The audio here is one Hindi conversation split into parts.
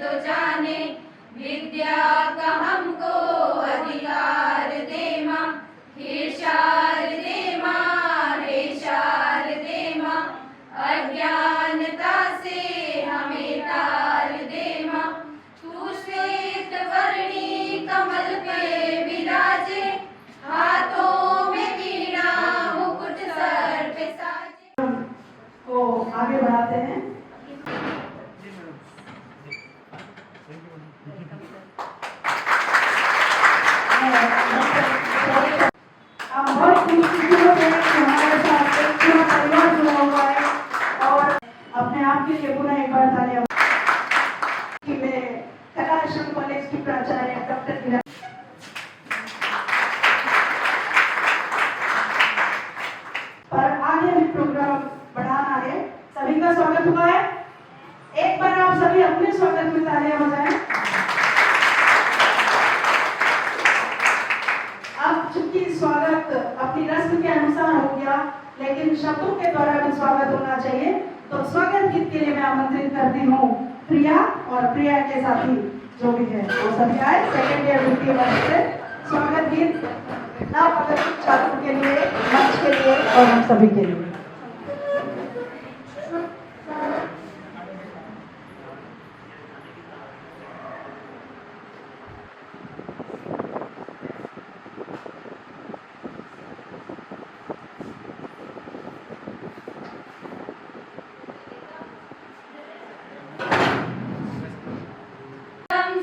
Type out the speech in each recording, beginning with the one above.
तो जाने, विद्या का हमको अधिकार दे माँ, हे शारदे माँ, हे शारदे माँ, अज्ञानता से हमें तार दे माँ। तू श्वेत वर्णी कमल पे विराजे, हाथों में वीणा मुकुट सर पे साजे। को आगे बढ़ाते हैं। हम बहुत खुशी होते हैं कि हमारे साथ एक पूरा परिवार जुड़ा हुआ है और अपने आप के लिए पुनः एक बार तालियां कि मैं कला आश्रम कॉलेज की प्राचार्य डॉक्टर गिरा पर आगे भी प्रोग्राम बढ़ाना है। सभी का स्वागत हुआ है। एक बार आप सभी अपने स्वागत में तालियां बजाएं। अब चूंकि स्वागत अपनी रस्म के अनुसार हो गया, लेकिन शब्दों के द्वारा भी स्वागत होना चाहिए, तो स्वागत गीत के लिए मैं आमंत्रित करती हूँ प्रिया और प्रिया के साथी जो भी है वो सभी आए। सेकेंड ईयर द्वितीय वर्ष से स्वागत गीत नवप्रगत छात्रों के लिए, मंच के लिए और हम सभी के लिए।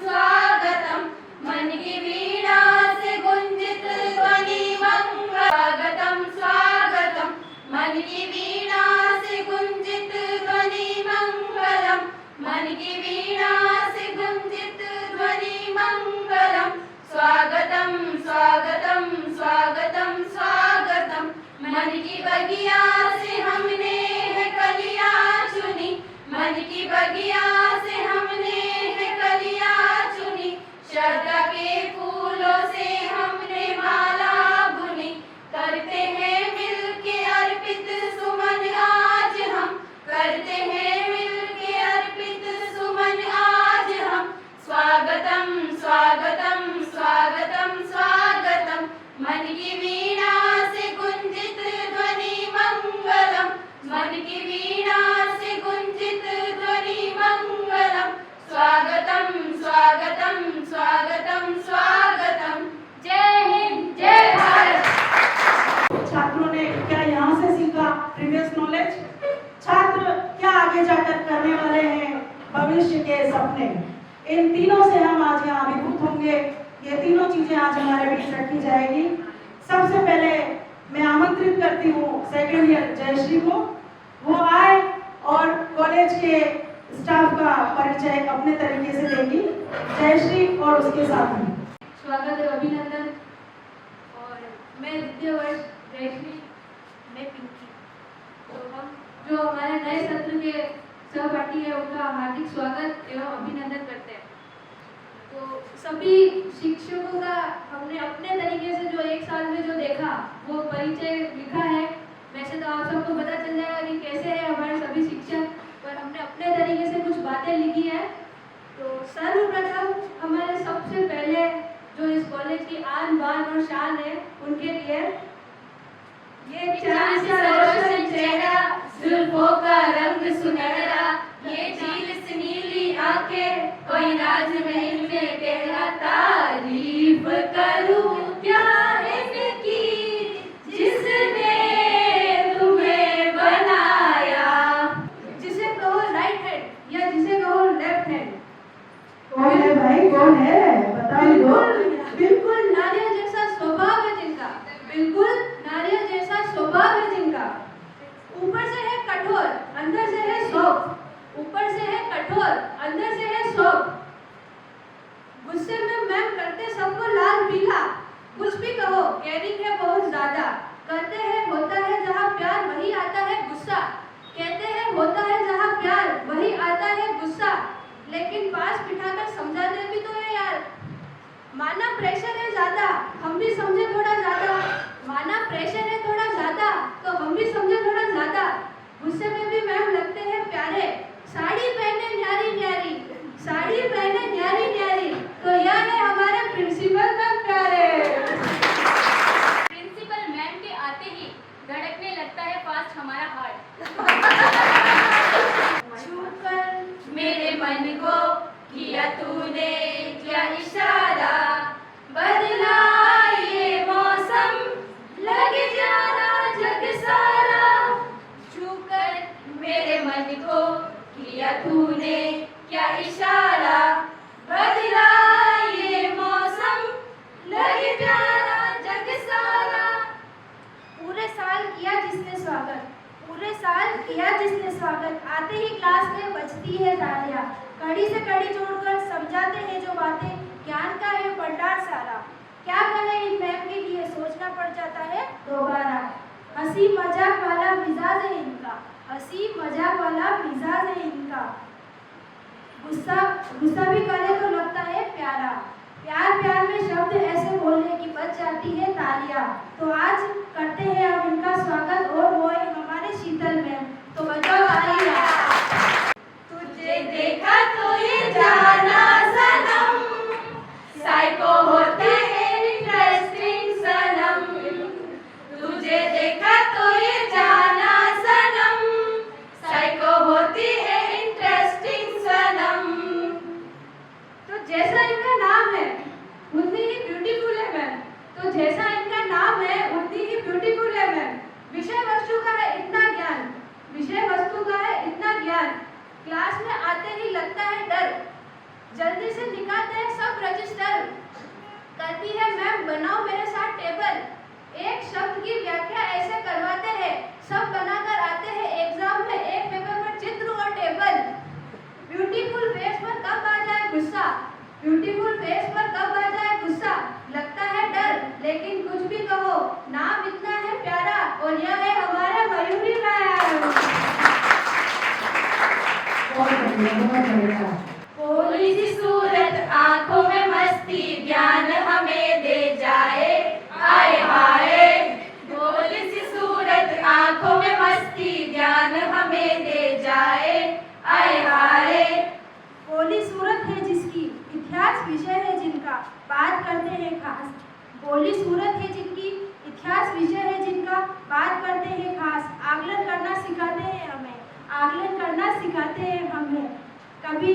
स्वागतम मन की वीणा से गुंजित ध्वनि मंगल, स्वागतम स्वागतम मन की वीणा से गुंजित ध्वनि मंगलम, मन की वीणा से गुंजित ध्वनि मंगलम। स्वागतम स्वागतम स्वागतम स्वागतम, मन की बगिया से हमने है कलियां चुनी, मन की बगिया से हमने है कलियां चुनी, श्रद्धा के फूलों से हमने माला बुनी, करते हैं मिलके अर्पित सुमन आज हम, करते हैं मिलके अर्पित सुमन आज हम। स्वागतम स्वागतम स्वागतम स्वागतम, मन की वीणा से गुंजित ध्वनि मंगलम, मन की वीणा से गुंजित ध्वनि मंगलम। स्वागतम स्वागतम स्वागतम स्वागतम। जय हिंद, जय भारत। छात्रों ने क्या यहाँ से सीखा प्रीवियस नॉलेज? छात्र क्या आगे जाकर करने वाले हैं, भविष्य के सपने, इन तीनों से हम आज यहाँ अभिभूत होंगे। ये तीनों चीजें आज हमारे बीच रखी जाएगी। सबसे पहले मैं आमंत्रित करती हूँ सेकेंड ईयर जयश्री को, वो आए और कॉलेज के स्टाफ का परिचय अपने तरीके से देगी। जयश्री और उसके साथी। स्वागत है, अभिनंदन। और मैं द्वितीय वर्ष जयश्री, मैं पिंकी। तो हम जो हमारे नए सत्र के सहपाठी है उनका हार्दिक स्वागत एवं अभिनंदन करते हैं। तो सभी शिक्षकों का हमने अपने तरीके से जो एक साल में जो देखा वो परिचय लिखा है। वैसे तो आप सबको पता चल जाएगा कि कैसे है हमारे सभी शिक्षक, पर हमने अपने तरीके से कुछ बातें लिखी है। तो सर्वप्रथम हमारे सबसे पहले जो इस कॉलेज की आन बान और शान है उनके लिए ये चांद सा रोशन चेहरा, जुल्फों का रंग सुनहरा, ये झील से नीली आंखें, कोई राजमहल में कहला तारीफ करूं क्या इनकी जिसने तुम्हें बनाया। जिसे कहो राइट हैंड या जिसे कहो लेफ्ट हैंड। कौन है भाई, कौन है बताओ दो। बिल्कुल नारियल जैसा स्वभाव है जिनका, बिल्कुल नारियल जैसा स्वभाव है जिनका। ऊपर से है कठोर, अंदर से है सॉफ्ट, ऊपर से है कठोर, अंदर से है सॉफ्ट। गुस्से में मैम करते सबको लाल पीला, कुछ भी कहो केयरिंग है बहुत ज्यादा, कहते हैं होता है जहाँ प्यार वही आता है गुस्सा, कहते हैं होता है जहाँ प्यार वही आता है गुस्सा, लेकिन पास बिठाकर समझाते भी तो है यार। माना प्रेशर है ज्यादा, हम भी समझे थोड़ा ज्यादा, माना प्रेशर है थोड़ा ज्यादा तो हम भी समझे थोड़ा ज्यादा। गुस्से में भी मैम लगते हैं प्यारे, साड़ी पहने न्यारी न्यारी, साड़ी पहने छूकर मेरे मन को किया तूने क्या इशारा, बदला ये मौसम लगे जाना जग सारा। छूकर मेरे मन को किया तूने क्या इशारा, बदला ये मौसम लगे प्यारा जग सारा। पूरे साल किया जिसने स्वागत, पूरे साल किया जिसने स्वागत, आते ही क्लास में बजती है तालियां, कड़ी से कड़ी जोड़कर समझाते हैं जो बातें, ज्ञान का है भंडार सारा। क्या कहें इन मैम के लिए सोचना पड़ जाता है दोबारा। हंसी मजाक वाला मिजाज है इनका, हंसी मजाक वाला मिजाज है इनका, गुस्सा भी करे तो लगता है प्यारा। प्यार प्यार में शब्द ऐसे बोलने की बच जाती है तालियां। तो आज करते हैं अब इनका स्वागत और वो है हमारे शीतल मैम। तो बजाओ तालियां। तुझे देखा तो ये जाना सनम, साइको होते हैं इंटरेस्टिंग सनम। तुझे देखा तो ये जाना सनम, साइको होती है इंटरेस्टिंग सनम। तो जैसा इनका नाम है उतनी ही ब्यूटीफुल है मैम, तो जैसा इनका नाम है उतनी ही ब्यूटीफुल है मैम। विषय वस्तु का है इतना ज्ञान, विषय वस्तु का है इतना ज्ञान, क्लास में आते ही लगता है डर, जल्दी से निकालते हैं सब रजिस्टर। कहती है मैम बनाओ मेरे साथ टेबल, एक शब्द की व्याख्या ऐसे करवाते हैं, सब बनाकर आते हैं एग्जाम में, एक पेपर पर चित्र और टेबल। ब्यूटीफुल फेस पर कब आ जाए गुस्सा, ब्यूटीफुल फेस पर कब आ जाए गुस्सा, लगता है डर लेकिन कुछ भी कहो नाम इतना है प्यारा, और यह है हमारा मयूरी मैम। भोली सी सूरत आंखों में मस्ती, ज्ञान हमें दे जाए आए हाय। भोली सी सूरत आंखों में मस्ती, ज्ञान हमें दे जाए आए हाय। बोली सूरत है जिसकी, इतिहास विषय है जिनका, बात करते हैं खास। बोली सूरत है जिनकी, इतिहास विषय है जिनका, बात करते हैं खास। आकलन करना सिखाते हैं हमें, आकलन करना सिखाते हैं हमें। कभी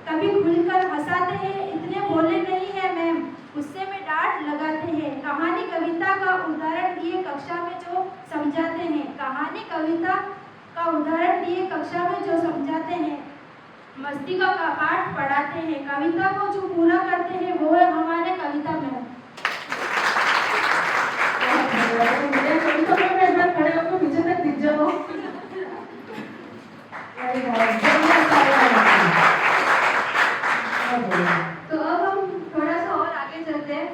कभी खुलकर हंसाते हैं, इतने भोले नहीं है मैम, गुस्से में डांट लगाते हैं। कहानी कविता का उदाहरण दिए कक्षा में जो समझाते हैं, कहानी कविता का उदाहरण दिए कक्षा में जो समझाते हैं। मस्ती का पाठ पढ़ाते हैं, कविता को जो पूरा करते हैं वो है हमारे कविता मैम। खड़े होकर पीछे तक दिख जाओ। तो अब हम थोड़ा सा और आगे चलते हैं।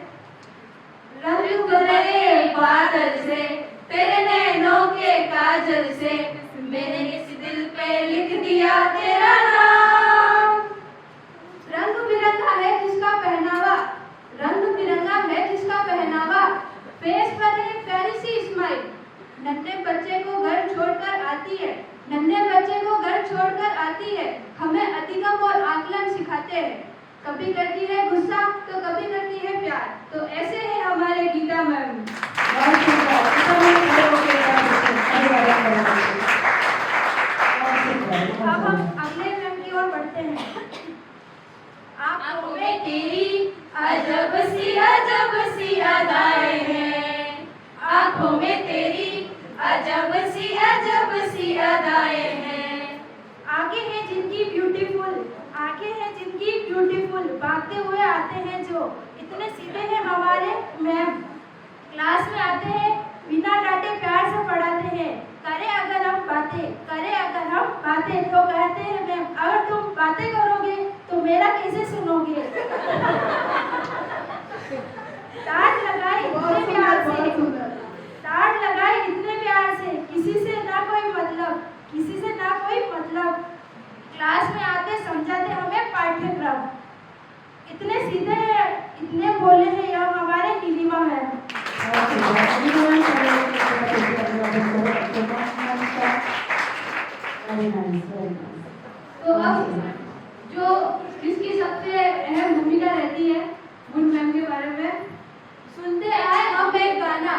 रंग भरे बादल से, तेरे नैनों के काजल से, मैंने इस दिल पे लिख दिया तेरा नाम। रंग बिरंगा है जिसका पहनावा, रंग बिरंगा है जिसका पहनावा, फेस पर एक प्यारी सी स्माइल, नन्हे बच्चे को घर छोड़कर आती है, नन्हे बच्चे को घर छोड़कर आती है। हमें अधिगम और आकलन सिखाते हैं, कभी करती है गुस्सा तो कभी करती है प्यार। तो ऐसे है हमारे गीता मैम। अब हम अगले मैम की ओर बढ़ते हैं। आंखों में तेरी अजब सी अदाएं हैं, आंखों में तेरी अजब सी अदाएं हैं। आगे है जिनकी ब्यूटीफुल, आगे है जिनकी ब्यूटीफुल, भागते हुए आते हैं जो, इतने सीधे हैं हमारे मैम। क्लास में आते हैं बिना डांटे प्यार से पढ़ाते हैं, करे अगर हम बातें, करे अगर हम बातें, तो कहते हैं मैम अगर तुम बातें करोगे तो मेरा कैसे सुनोगे। डांट लगाई इतने प्यार से, डांट लगाई इतने प्यार से, किसी से ना कोई मतलब, किसी से ना कोई मतलब। क्लास में आते समझाते हमें पाठ्यक्रम, इतने सीधे हैं, इतने भोले हैं, यह हमारे नीलिमा है। तो अब जो जिसकी सबसे अहम भूमिका रहती है गुड मैम के बारे में, सुनते आए हम एक गाना,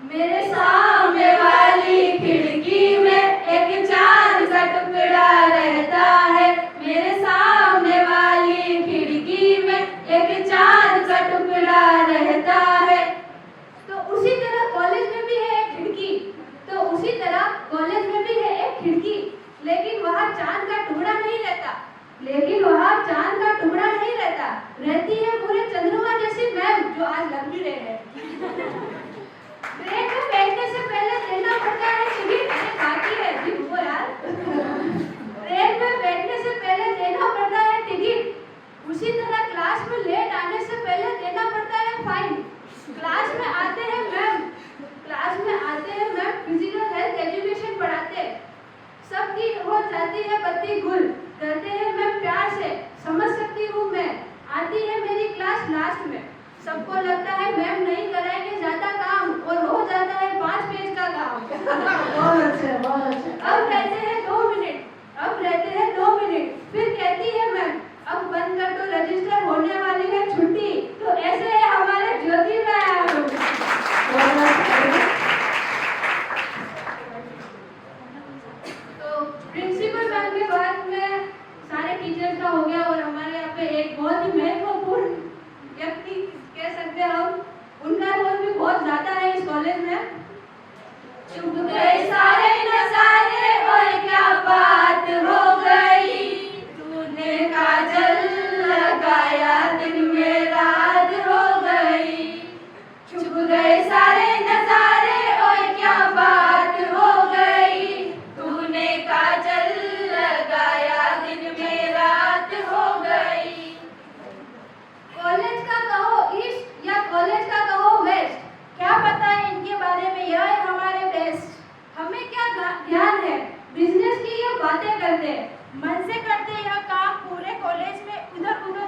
मेरे सामने वाली खिड़की में एक चांद का टुकड़ा रहता है मेरे सामने वाली खिड़की में, एक चांद का टुकड़ा रहता है। तो उसी तरह कॉलेज में भी है एक खिड़की, तो उसी तरह कॉलेज में भी है एक खिड़की, लेकिन वहाँ चांद का टुकड़ा नहीं रहता, लेकिन वहाँ चांद का टुकड़ा नहीं रहता, रहती है पूरे चंद्रमा जैसी मैम जो आज लग भी रहे हैं। ब्रेक में बैठने से पहले देना पड़ता है टिकट, अरे बाकी है जी वो यार। ब्रेक में बैठने से पहले देना पड़ता है टिकट, उसी तरह क्लास में लेट आने से पहले देना पड़ता है फाइन। क्लास में आते हैं मैम, क्लास में आते हैं मैम फिजिकल हेल्थ एजुकेशन पढ़ाते हैं, सबकी हो जाती है बत्ती गुल, कहते हैं मैम प्यार से समझ सकती हूँ मैं, आती है मेरी क्लास लास्ट में, सबको लगता है मैम नहीं कराएंगे ज्यादा काम और हो जाता है 5 पेज का काम। बहुत अच्छे, बहुत अच्छे। अब रहते हैं 2 मिनट, अब रहते हैं 2 मिनट, फिर कहती है मैम अब बंद कर तो रजिस्टर होने वाली है छुट्टी। तो ऐसे है हमारे ज्योति मैम। तो प्रिंसिपल मैम के बाद में सारे टीचर्स का हो गया और हमारे यहाँ पे एक बहुत ही महत्वपूर्ण व्यक्ति कह सकते हैं हम, उनका रोल भी बहुत ज्यादा है इस कॉलेज में। चुप गए सारे नजारे और क्या बात हो गई, तूने काजल लगाया दिन में रात हो गई। चुप गए सारे नजारे और क्या बात हो गई, तूने काजल लगाया दिन में रात हो गई। कॉलेज का कहो ईस्ट या कॉलेज का कहो वेस्ट, क्या पता है इनके बारे में, यह है हमारे बेस्ट। हमें क्या ध्यान है बिजनेस की, ये बातें करते हैं, मन से करते यह काम, पूरे कॉलेज में उधर उधर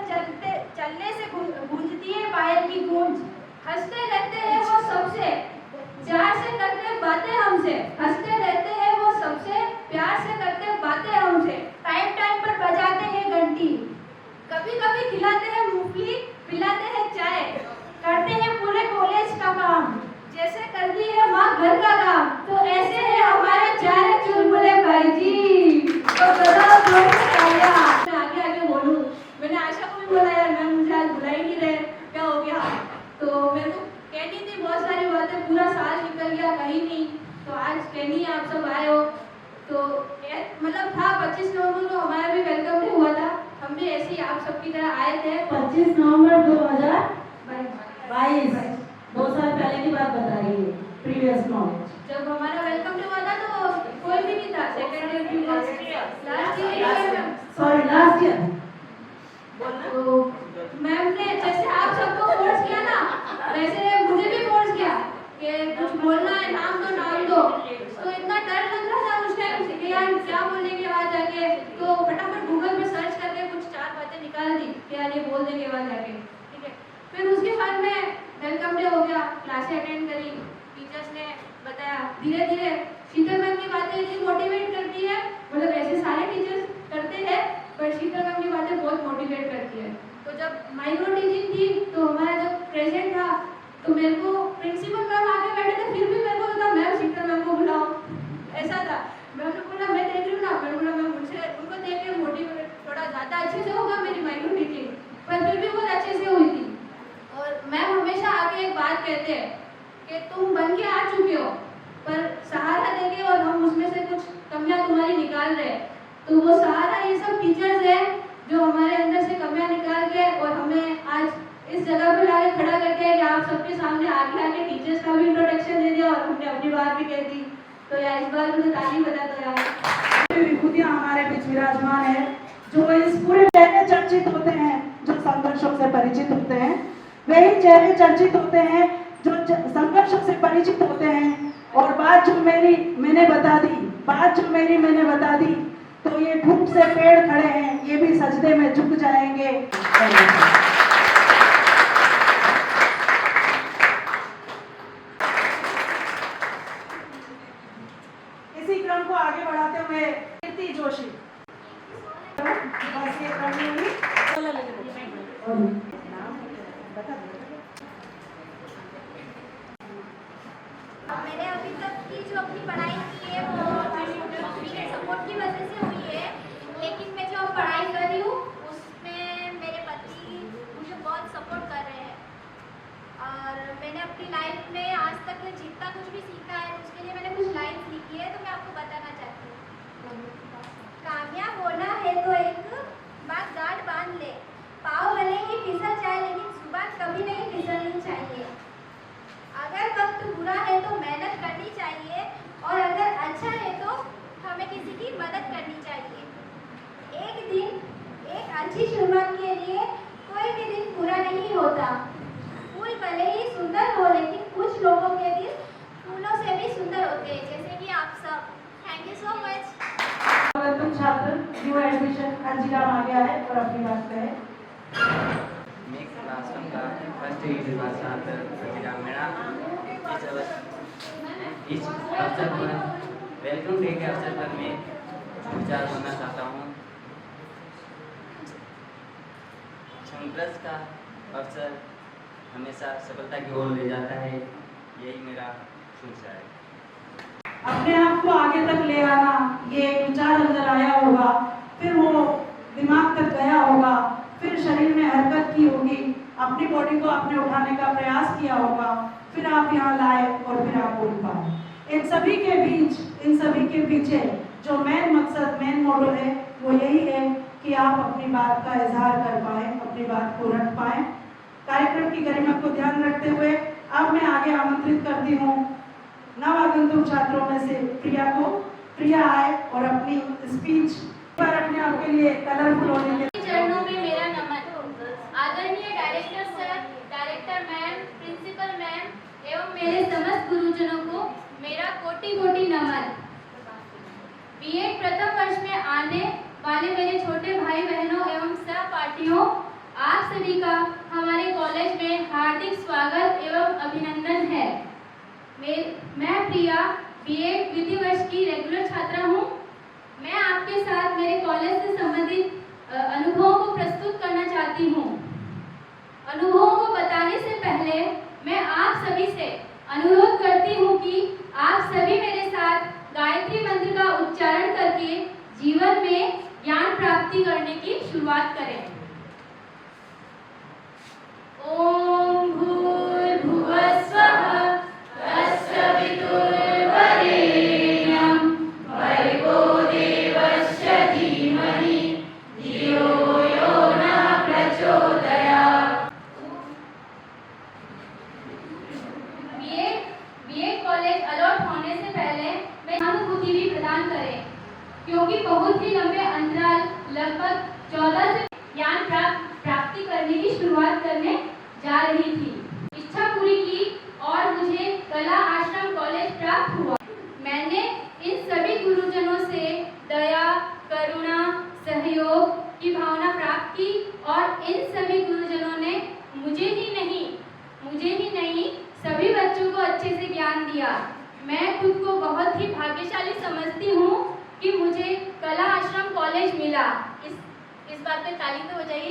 चलने से गूंजती है पायल की गूंज। हंसते रहते हैं वो सबसे, प्यार से करते बातें हमसे, हंसते रहते हैं वो सबसे, प्यार से करते बातें हमसे। टाइम टाइम पर बजाते हैं घंटी, कभी कभी खिलाते हैं मूंगफली, पिलाते हैं चाय, करते हैं पूरे कॉलेज का काम, जैसे करती है माँ घर का काम। तो ऐसे है हमारे चारे चुलबुले भाई जी। तो मैं आगे आगे बोलूं, मैंने आशा को भी बोला यार मैम मुझे आज बुला ही नहीं रहे, क्या हो गया। तो मेरे को कहनी थी बहुत सारी बातें, पूरा साल निकल गया कहीं नहीं, तो आज कहनी है आप सब आए हो। तो मतलब था 25 नवंबर को हमारा भी वेलकम डे हुआ था, हम भी ऐसे ही आप सबकी तरह आए थे। 25 नवंबर 2022, 2 साल पहले की बात बता रही है, प्रीवियस नॉलेज। जब हमारा वेलकम डे हुआ था तो कोई भी नहीं था, second year last year, sorry last year. तो मैम ने जैसे आप सबको फोर्स किया ना, वैसे मुझे भी फोर्स किया कि कुछ बोलना है, नाम दो। तो इतना डर लग रहा था उस टाइम कि यार क्या बोलेंगे वहाँ जाके, तो फटाफट गूगल पे सर्च करके कुछ 4 बातें निकाल दी कि यार ये बोल देंगे वहाँ जाके, ठीक है। फिर उसके बाद में वेलकम डे हो गया, क्लासें अटेंड करी, टीचर्स ने बताया, धीरे धीरे शीतल मैम की बातें इतनी मोटिवेट करती है, मतलब ऐसे सारे टीचर्स करते हैं पर शीतल मैम की बातें बहुत मोटिवेट करती है। तो जब माइक्रो टीचिंग थी तो हमारा जब प्रेजेंट था तो मेरे को प्रिंसिपल मैम आके बैठे थे, फिर भी मेरे को लगा मैम शीतल मैम को बुलाओ, ऐसा था। मैम ने बोला मैं देख रही हूँ ना, मैंने बोला मैम मुझसे उनको देख के मोटिवेट थोड़ा ज़्यादा अच्छे से होगा मेरी माइक्रो टीचिंग, पर फिर भी बहुत अच्छे से हुई थी। और मैम हमेशा आके एक बात कहते हैं कि तुम बन के आ चुके हो, पर सहारा देंगे और हम उसमें से कुछ कमियां तुम्हारी निकाल रहे हैं। तो वो सहारा ये सब टीचर्स हैं जो हमारे अंदर से कमियां निकाल के और हमें आज इस जगह पे लाके खड़ा करके कि आप सबके सामने आगे टीचर्स का भी इंट्रोडक्शन दे दिया और हमने अपनी बात भी कह दी। तो यार इस बार मुझे ताली बजा दो यार। विभूतियां हमारे बीच विराजमान है, जो इस पूरे चेहरे चर्चित होते हैं, जो संघर्षों से परिचित होते हैं, वही चेहरे चर्चित होते हैं जो संघर्षों से परिचित होते हैं। और बात जो मैंने बता दी, तो ये धूप से पेड़ खड़े हैं, ये भी सजदे में झुक जाएंगे। इसी क्रम को आगे बढ़ाते हुए कीर्ति जोशी, बस ये क्रम में ही मैंने अभी तक की जो अपनी पढ़ाई की है वो होता। फूल भले ही सुंदर हो, लेकिन कुछ लोगों के दिल फूलों से भी सुंदर होते हैं, जैसे कि आप सब। Thank you so much. तुम छात्र न्यू एडमिशन अंजिला आ गया है और अपनी बात कहे। मैं क्लासरूम का फर्स्ट ईयर का छात्र अंजिला मेरा इस अवसर पर वेलकम डे के अवसर पर मैं विचार करना चाहता हूँ। संघर्ष का अवसर हमेशा सफलता की ओर ले जाता है, यही मेरा सोच है। अपने आप को आगे तक ले आना, ये विचार अंदर आया होगा, फिर वो दिमाग तक गया होगा, फिर शरीर में हरकत की होगी, अपनी बॉडी को आपने उठाने का प्रयास किया होगा, फिर आप यहाँ लाए और फिर आप बोल पाए। इन सभी के बीच, इन सभी के पीछे जो मेन मकसद, मेन मोटो है, वो यही है कि आप अपनी बात का इजहार कर पाए, अपनी बात को रख पाए। कार्यक्रम की गरिमा को ध्यान रखते हुए अब मैं आगे आमंत्रित करती हूँ नवागंतुक छात्रों में से प्रिया को। प्रिया आए और अपनी स्पीच पर अपने आपके लिए कलरफुल होने के चरणों में मेरा नमन। आदरणीय director sir, director ma'am, principal ma'am एवं मेरे समस्त गुरुजनों को मेरा कोटि-कोटि नमन। बीएड प्रथम वर्ष में आने वाले मेरे छोटे भाई बहनों एवं सहपाठियों, आप सभी का हमारे कॉलेज में हार्दिक स्वागत एवं अभिनंदन है। मैं प्रिया बीएड द्वितीय वर्ष की रेगुलर छात्रा हूँ। मैं आपके साथ मेरे कॉलेज से संबंधित अनुभवों को प्रस्तुत करना चाहती हूँ। अनुभवों को बताने से पहले मैं आप सभी से अनुरोध करती हूँ कि आप सभी मेरे साथ गायत्री मंत्र का उच्चारण करके जीवन में ज्ञान प्राप्ति करने की शुरुआत करें। ओम भूर्भुवः स्वः क्योंकि बहुत ही लंबे अंतराल लगभग 14 से ज्ञान प्राप्ति करने की शुरुआत करने जा रही थी। इच्छा पूरी की और मुझे कला आश्रम कॉलेज प्राप्त हुआ। मैंने इन सभी गुरुजनों से दया, करुणा, सहयोग की भावना प्राप्त की और इन सभी गुरुजनों ने मुझे ही नहीं सभी बच्चों को अच्छे से ज्ञान दिया। मैं खुद को बहुत ही भाग्यशाली समझती हूँ कि मुझे कला आश्रम कॉलेज मिला। इस बात पे ताली तो हो जाइए।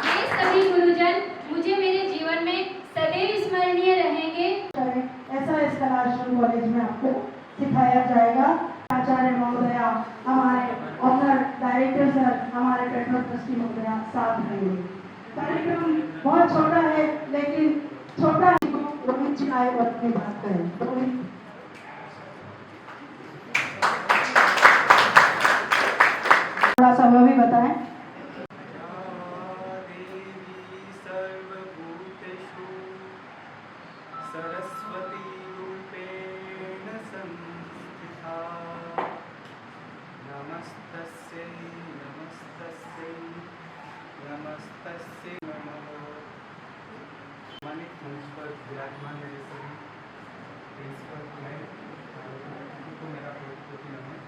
ये सभी गुरुजन मुझे मेरे जीवन में सदैव स्मरणीय रहेंगे। ऐसा इस कला आश्रम कॉलेज में आपको सिखाया जाएगा। आचार्य महोदया, हमारे ऑनर डायरेक्टर सर, हमारे पेट्रोल ट्रस्टी महोदया साथ रहेंगे। कार्यक्रम बहुत छोटा है, लेकिन छोटा रोहित जी आए और अपनी बात करें। थोड़ा सा वह भी बताएं। सरस्वती रूपेण संस्थिता नमस्तस्यै नमस्तस्यै नमस्तस्यै नमः। मानिक मंच पर विराजमान मेरे सभी प्रिंसिपल को मेरा कोटि-कोटि नमन।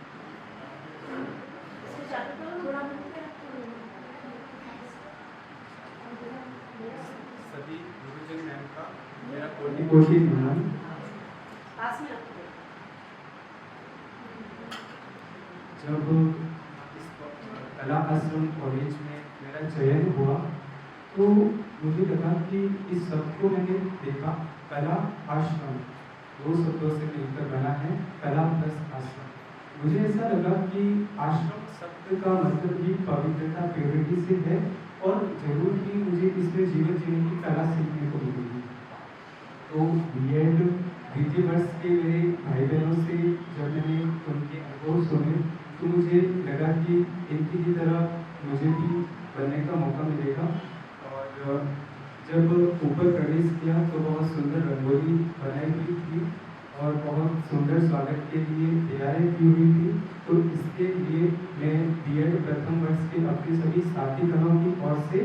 सभी गुरुजन मैम का मेरा कोटि-कोटि नमन। जब इस कला आश्रम कॉलेज में मेरा चयन हुआ तो मुझे लगा कि इस शब्द को मैंने देखा, कला आश्रम, दो शब्दों से मिलकर बना है कला प्लस आश्रम। मुझे ऐसा लगा कि आश्रम शब्द का मतलब ही पवित्रता, प्योरिटी से है और जरूर ही मुझे इसमें जीवन जीने की कला सीखने को मिलेगी। तो बीएड द्वितीय वर्ष के मेरे भाई बहनों से जब मैंने उनके अनुभव सुने तो मुझे लगा कि इनकी ही तरह मुझे भी बनने का मौका मिलेगा। और जब ऊपर प्रवेश किया तो बहुत सुंदर रंगोली बनाई हुई थी और बहुत सुंदर स्वागत के लिए तैयारी की हुई थी। तो इसके लिए मैं बीएड प्रथम वर्ष के अपने सभी साथीगणों की ओर से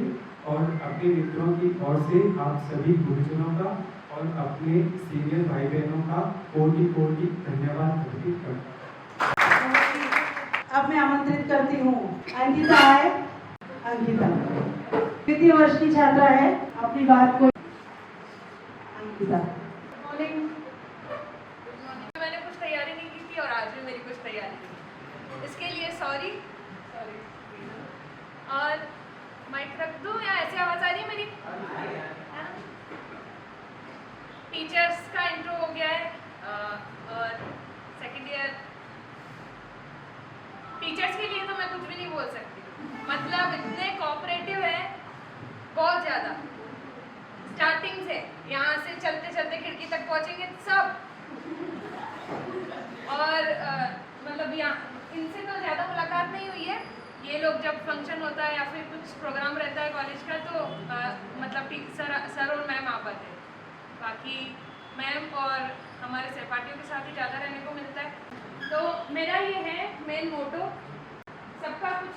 और अपने मित्रों की ओर से आप सभी गुरुजनों का और अपने सीनियर भाई बहनों का कोटि कोटि धन्यवाद अर्पित करता हूँ। अब मैं आमंत्रित करती हूँ अंकिता है। अंकिता द्वितीय वर्ष की छात्रा है, अपनी बात को अंकिता। मॉर्निंग। मैंने कुछ तैयारी नहीं की थी और आज भी मेरी कुछ तैयारी नहीं, इसके लिए सॉरी। और माइक रख दूं या ऐसे आवाज आ रही है मेरी? टीचर्स का इंट्रो हो गया है और सेकंड ईयर टीचर्स के लिए तो मैं कुछ भी नहीं बोल सकती, मतलब इतने कोऑपरेटिव है बहुत ज़्यादा। स्टार्टिंग से यहाँ से चलते चलते खिड़की तक पहुँचेंगे सब, और मतलब यहाँ इनसे तो ज़्यादा मुलाकात नहीं हुई है। ये लोग जब फंक्शन होता है या फिर कुछ प्रोग्राम रहता है कॉलेज का तो मतलब सर और मैम आ पाते हैं, बाकी मैम और हमारे सहपाठियों के साथ ही ज़्यादा रहने को मिलता है। तो मेरा ये है मेन मोटो, सबका कुछ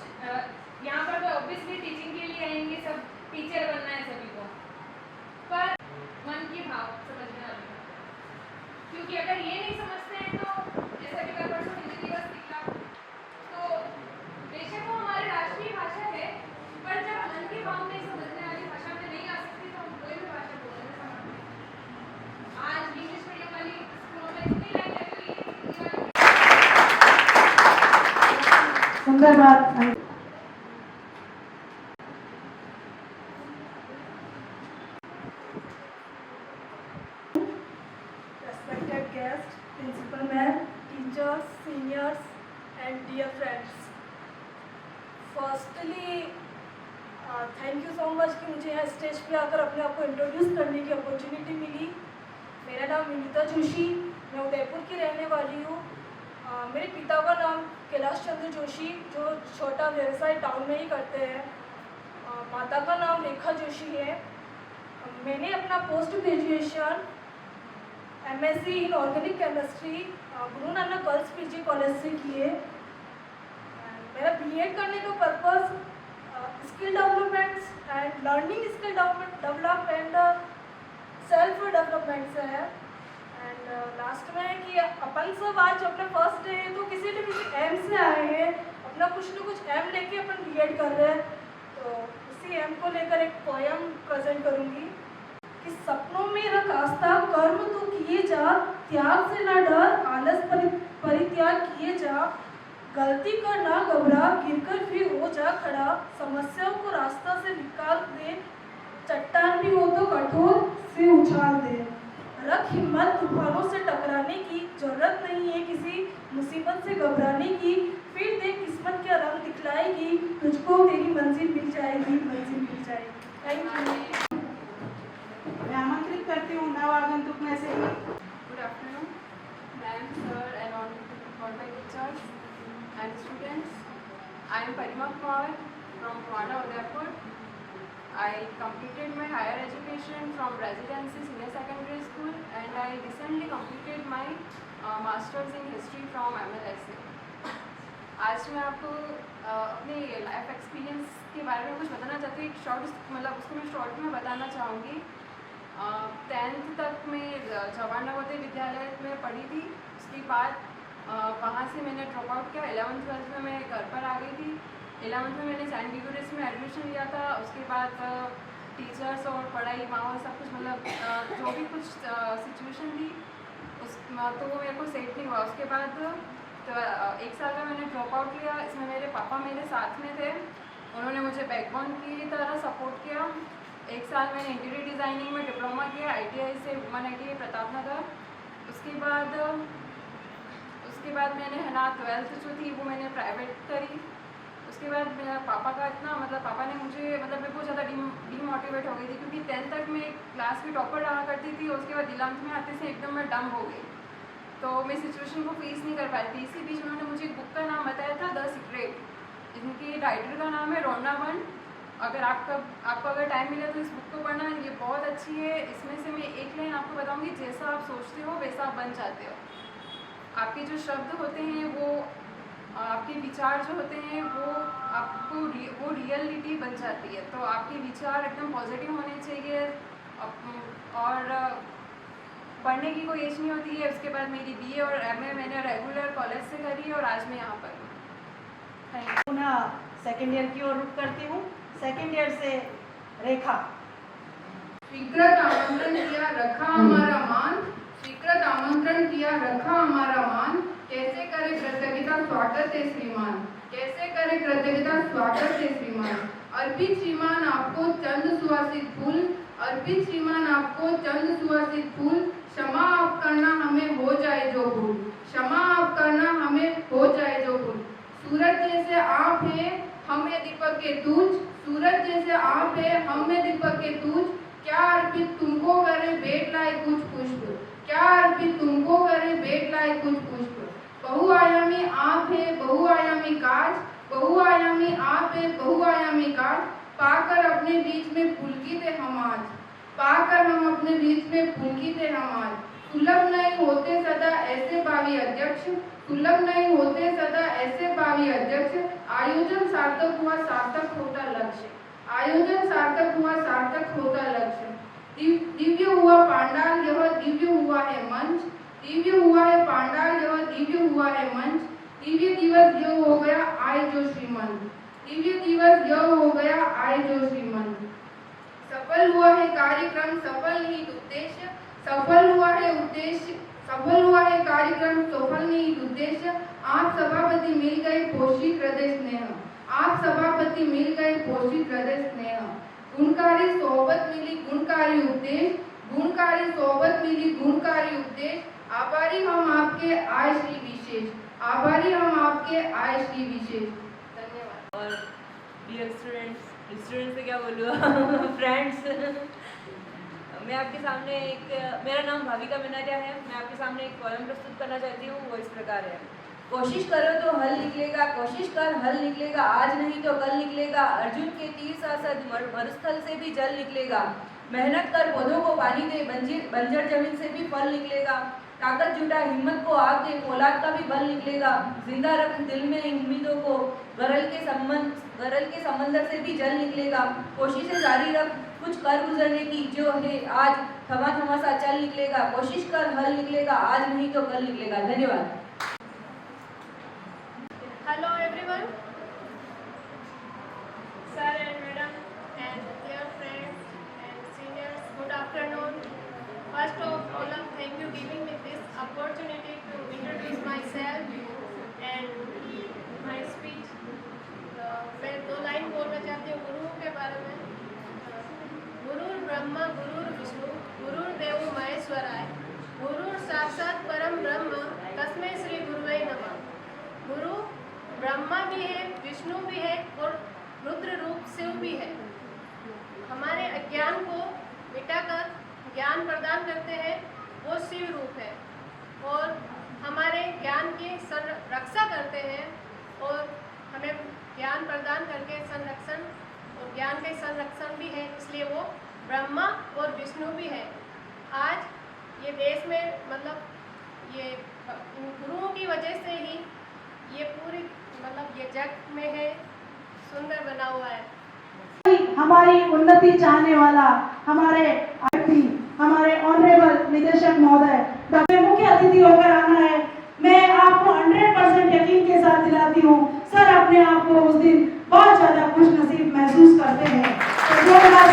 यहाँ पर तो ऑब्वियसली टीचिंग के लिए आएंगे, सब टीचर बनना है सभी को, पर मन की भाव समझना आएगा, क्योंकि अगर ये नहीं समझते हैं तो जैसा कि कल परसों हिंदी दिवस निकला, तो बेशक वो हमारी राष्ट्रीय भाषा है, पर जब मन की भाव नहीं समझने वाली भाषा में नहीं आ सकती तो हम कोई भी भाषा बोलने समझते हैं। आज इंग्लिश मीडियम वाली स्कूलों में इतनी लैंग्वेज सुंदर बात। Respected guests, principal ma'am, teachers, seniors, and dear friends. Firstly, thank you so much कि मुझे यहाँ स्टेज पे आकर अपने आप को इंट्रोड्यूस करने की अपॉर्चुनिटी मिली। मेरा नाम विनीता जोशी, मैं उदयपुर की रहने वाली हूँ। मेरे पिता का नाम कैलाश चंद्र जोशी, जो छोटा व्यवसाय टाउन में ही करते हैं। माता का नाम रेखा जोशी है। मैंने अपना post graduation MSc in organic chemistry Guru Nanak girls PG college से किए। मेरा बीएड करने का purpose skill developments and learning skill develop and self development से है। एंड लास्ट में है कि अपन सब आज अपना फर्स्ट डे है तो किसी न किसी एम से आए हैं, अपना कुछ न कुछ एम लेके अपन बीएड कर रहे हैं, तो उसी एम को लेकर एक पोयम प्रेजेंट करूँगी कि सपनों में रख आस्था, कर्म तो किए जा, त्याग से ना डर, आलस परित्याग किए जा, गलती कर ना घबरा, गिरकर फिर हो जा खड़ा, समस्याओं को रास्ता से निकाल दे, चट्टान भी हो तो कठोर से उछाल दे, रख हिम्मत तूफानों से टकराने की, जरूरत नहीं है किसी मुसीबत से घबराने की, फिर देख किस्मत क्या रंग दिखलाएगी, तुझको तेरी मंजिल मिल जाएगी, मंजिल मिल जाएगी। Thank you. मैं आमंत्रित करती हूँ नव आगंतुक में से ही। Good afternoon, ma'am, sir, and all my teachers and students. I am Parima Kumar from Pwana, Udaipur. I completed my higher education from Residency Senior Secondary School, and I recently completed my Masters in History from MLSA. आज मैं आपको अपने लाइफ एक्सपीरियंस के बारे में कुछ बताना चाहती हूँ। एक शॉर्ट मतलब उसको मैं शॉर्ट में बताना चाहूँगी। 10th तक मैं जवाहर नवोदय विद्यालय में पढ़ी थी। उसके बाद वहाँ से मैंने ड्रॉप आउट किया। 11th 12th में मैं घर पर आ गई थी। 11th में मैंने सैंट ग्रेगोरियस में एडमिशन लिया था। उसके बाद टीचर्स और पढ़ाई माहौल सब कुछ मतलब जो भी कुछ सिचुएशन थी उस तो वो मेरे को सेट नहीं हुआ। उसके बाद तो 1 साल का मैंने ड्रॉप आउट लिया। इसमें मेरे पापा मेरे साथ में थे, उन्होंने मुझे बैकबोन की तरह सपोर्ट किया। 1 साल मैंने इंटीरियर डिज़ाइनिंग में डिप्लोमा किया ITI से, वुमन ITI प्रताप नगर। उसके बाद मैंने है ना 12th जो थी वो मैंने प्राइवेट करी। उसके बाद मेरा पापा का इतना मतलब पापा ने मुझे मतलब मैं बहुत ज़्यादा डीमोटिवेट हो गई थी, क्योंकि 10th तक मैं क्लास की टॉपर रहा करती थी। उसके बाद 11th में आते से एकदम मैं डम हो गई, तो मैं सिचुएशन को फेस नहीं कर पाई थी। इसी बीच उन्होंने मुझे एक बुक का नाम बताया था, द सीक्रेट। इनके राइटर का नाम है रोना वन। अगर आपको अगर टाइम मिले तो इस बुक को पढ़ना, ये बहुत अच्छी है। इसमें से मैं एक लाइन आपको बताऊंगी, जैसा आप सोचते हो वैसा आप बन जाते हो। आपके जो शब्द होते हैं वो, आपके विचार जो होते हैं वो रियलिटी बन जाती है। तो आपके विचार एकदम पॉजिटिव होने चाहिए। और पढ़ने की कोई एज नहीं होती है। उसके बाद मेरी BA और MA मैंने रेगुलर कॉलेज से करी है और आज मैं यहाँ पर हूँ। Thank you. पुनः सेकेंड ईयर की ओर रुख करती हूँ। सेकेंड ईयर से रेखा। स्वीकृत आमंत्रण किया रखा हमारा मान, स्वीकृत आमंत्रण किया रखा हमारा मान, कैसे करे कृतज्ञता स्वागत है श्रीमान, कैसे करे कृतज्ञता स्वागत है श्रीमान। अर्पित श्रीमान आपको चंद सुवासित फूल, अर्पित श्रीमान आपको चंद सुवासित फूल, क्षमा आप करना हमें हो जाए जो भूल, क्षमा आप करना हमें हो जाए जो भूल। सूरज जैसे आप हैं हम हैं दीपक के तूज, सूरज जैसे आप हैं हम हैं दीपक के तूज, क्या अर्पित तुमको करे भेंट लाए कुछ पुष्प, क्या अर्पित तुमको करे भेंट लाए कुछ पुष्प। बहुआयामी आप है बहुआयामी काज, बहुआयामी आप है बहुआयामी काज, पाकर अपने बीच में पुलकित है हम आज, पाकर हम अपने बीच में पुलकित है हम आज। सुलभ नहीं होते सदा ऐसे भावी अध्यक्ष, सुलभ नहीं होते सदा ऐसे भावी अध्यक्ष, आयोजन सार्थक हुआ सार्थक होता लक्ष्य, आयोजन सार्थक हुआ सार्थक होता लक्ष्य। दिव्य हुआ पांडाल यह दिव्य हुआ है मंच, दिव्य हुआ है पांडाल यह दिव्य हुआ है मंच, दिव्य दिवस यह हो गया आए जो श्रीमंत, दिव्य दिवस यह हो गया आए जो श्रीमंत। सफल हुआ है कार्यक्रम सफल निहित उद्देश्य, सफल हुआ है उद्देश्य, सफल हुआ है कार्यक्रम सफल निहित उद्देश्य। आप सभापति मिल गए पोषित हृदय स्नेह, आप सभापति मिल गए पोषित हृदय स्नेह। गुणकारी सोबत मिली गुणकारी उपदेश, गुणकारी सोबत मिली गुणकारी उपदेश। आभारी हम आपके आय श्री विशेष, आभारी हम आपके आय श्री विशेष। धन्यवाद। और डियर स्टूडेंट्स से क्या बोलूँ फ्रेंड्स मैं आपके सामने मेरा नाम भाविका मिनारिया है। मैं आपके सामने एक पोएम प्रस्तुत करना चाहती हूँ। वो इस प्रकार है। कोशिश करो तो हल निकलेगा, कोशिश कर हल निकलेगा, आज नहीं तो कल निकलेगा। अर्जुन के तीर सासद मरुस्थल से भी जल निकलेगा। मेहनत कर पौधों को पानी दे, बंजर जमीन से भी फल निकलेगा। ताकत जुटा हिम्मत को आग दे, औलाद का भी बल निकलेगा। जिंदा रख दिल में उम्मीदों को, गरल के समंदर से भी जल निकलेगा। कोशिशें जारी रख कुछ कर गुजरने की, जो है आज थमा सा चल निकलेगा। कोशिश कर हल निकलेगा, आज नहीं तो कल निकलेगा। धन्यवाद। Hello everyone, sir and madam and dear friends and seniors, good afternoon. First of all, thank you giving me this opportunity to introduce myself and my speech. मैं 2 लाइन बोलना चाहती हूँ गुरुओं के बारे में। गुरुर् ब्रह्मा गुरुर् विष्णु गुरुर्देव महेश्वराय, गुरुर् साक्षात परम ब्रह्म तस्मै श्री गुरुवे नमः। गुरु ब्रह्मा भी है, विष्णु भी है और रुद्र रूप शिव भी है। हमारे अज्ञान को मिटाकर ज्ञान प्रदान करते हैं, वो शिव रूप है। और हमारे ज्ञान की संरक्षा करते हैं और हमें ज्ञान प्रदान करके संरक्षण और ज्ञान के संरक्षण भी है, इसलिए वो ब्रह्मा और विष्णु भी है। आज ये देश में मतलब ये गुरुओं की वजह से ही ये पूरी मतलब ये जग में है सुंदर बना हुआ है। हमारी उन्नति चाहने वाला हमारे अतिथि, हमारे ऑनरेबल निदेशक महोदय डॉक्टर मुख्य अतिथि होकर आना है। मैं आपको 100% यकीन के साथ दिलाती हूँ, सर अपने आप को उस दिन बहुत ज्यादा खुश नसीब महसूस करते हैं। तो जोरदार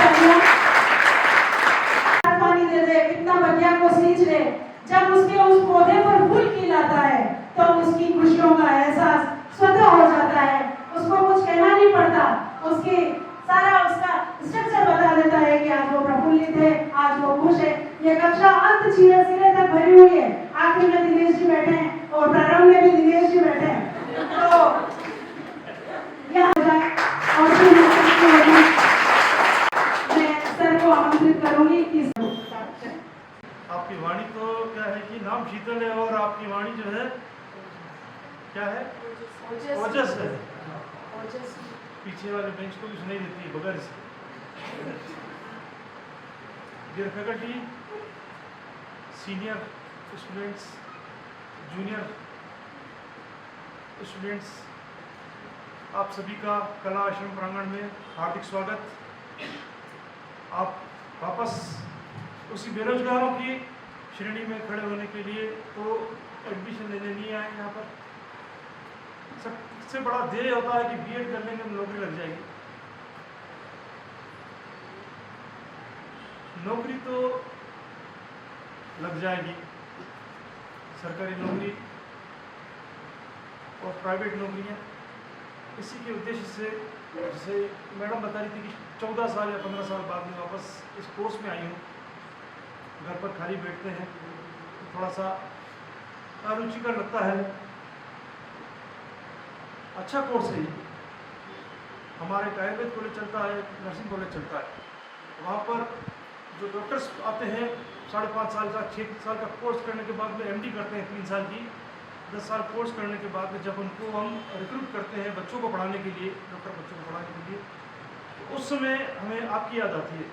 पानी दे दे, कितना बढ़िया को सींच ले। जब उसके उस पौधे पर फूल खिल आता है तो उसकी खुशियों का एहसास स्वतः हो जाता है। उसको कुछ कहना नहीं पड़ता, उसकी सारा उसका स्ट्रक्चर बता देता है कि आज वो प्रफुल्लित है, आज वो खुश है। ये कक्षा अंत सिरे तक भरी हुई है। आखिर में दिनेश जी बैठे हैं और प्रारंभ में भी दिनेश जी बैठे हैं। तो यहाँ और मैं सर को आमंत्रित करूंगी कि आपकी वाणी तो क्या है कि नाम शीतल है और आपकी वाणी जो है क्या है ओजस है। ओजस्वी। पीछे वाले बेंच को भी सुनाई देती है बगैर इसके। Dear faculty, senior students, junior students, आप सभी का कला आश्रम प्रांगण में हार्दिक स्वागत। आप वापस उसी बेरोजगारों की श्रेणी में खड़े होने के लिए तो एडमिशन लेने नहीं आए यहाँ पर। सबसे बड़ा ध्येय होता है कि बीएड कर लेंगे नौकरी लग जाएगी। नौकरी तो लग जाएगी, सरकारी नौकरी और प्राइवेट नौकरियाँ। इसी के उद्देश्य से जैसे मैडम बता रही थी कि 14 साल या 15 साल बाद में वापस इस कोर्स में आई हूँ। घर पर खाली बैठते हैं तो थोड़ा सा अरुचिकर लगता है। अच्छा कोर्स है ये। हमारे एक आयुर्वेद कॉलेज चलता है, नर्सिंग कॉलेज चलता है। वहाँ पर जो डॉक्टर्स आते हैं 5.5 साल का 6 साल का कोर्स करने के बाद में एमडी करते हैं 3 साल की। 10 साल कोर्स करने के बाद में जब उनको हम रिक्रूट करते हैं बच्चों को पढ़ाने के लिए, डॉक्टर बच्चों को पढ़ाने के लिए, तो उस समय हमें आपकी याद आती है,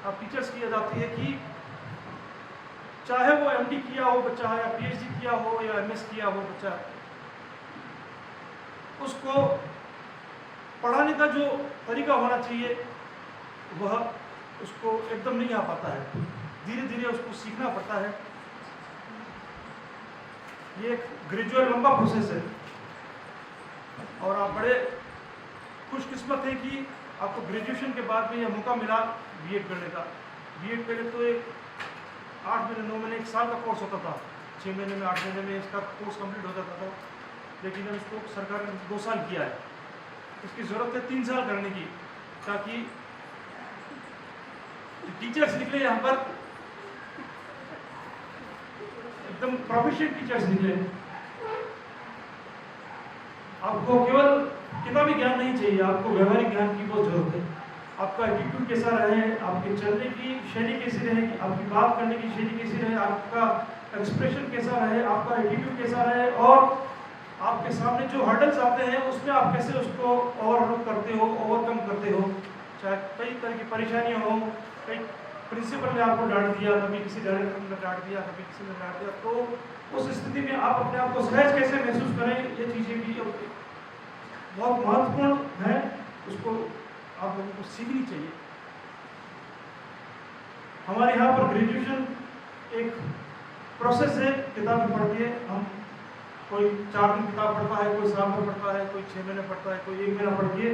आप टीचर्स की याद आती है कि चाहे वो एमडी किया हो बच्चा या पीएचडी किया हो या एमएस किया हो बच्चा, उसको पढ़ाने का जो तरीका होना चाहिए वह उसको एकदम नहीं आ पाता है। धीरे धीरे उसको सीखना पड़ता है। ये एक ग्रेजुअल लंबा प्रोसेस है और आप बड़े खुशकिस्मत हैं कि आपको ग्रेजुएशन के बाद में यह मौका मिला बीएड करने का। बीएड पहले तो एक 8 महीने 9 महीने 1 साल का कोर्स होता था, 6 महीने में 8 महीने में इसका कोर्स कंप्लीट हो जाता था, लेकिन अब इसको सरकार ने 2 साल किया है। इसकी ज़रूरत है 3 साल करने की, ताकि टीचर्स निकले यहाँ पर एकदम प्रोफेशनल टीचर्स निकले। आपको केवल किताबी ज्ञान नहीं चाहिए, आपको व्यवहारिक ज्ञान की बहुत जरूरत है। आपका एटीट्यूड कैसा रहे, आपके चलने की शैली कैसी रहे, आपकी बात करने की शैली कैसी रहे, आपका एक्सप्रेशन कैसा रहे, आपका एटीट्यूड कैसा रहे, और आपके सामने जो हर्डल्स आते हैं उसमें आप कैसे उसको ओवरकम करते हो, ओवरकम करते हो। चाहे कई तरह की परेशानियाँ हो, कई प्रिंसिपल ने आपको डांट दिया, कभी किसी डायरेक्टर ने डांट दिया, कभी किसी ने डांट दिया, तो उस स्थिति में आप अपने आप को सहज कैसे महसूस करें, ये चीज़ें भी बहुत महत्वपूर्ण है। उसको आप लोगों को सीखनी चाहिए। हमारे यहाँ पर ग्रेजुएशन एक प्रोसेस है, किताबें पढ़ती है। हम कोई 4 दिन किताब पढ़ता है, कोई साल भर पढ़ता है, कोई 6 महीने पढ़ता है, कोई 1 महीना पढ़ के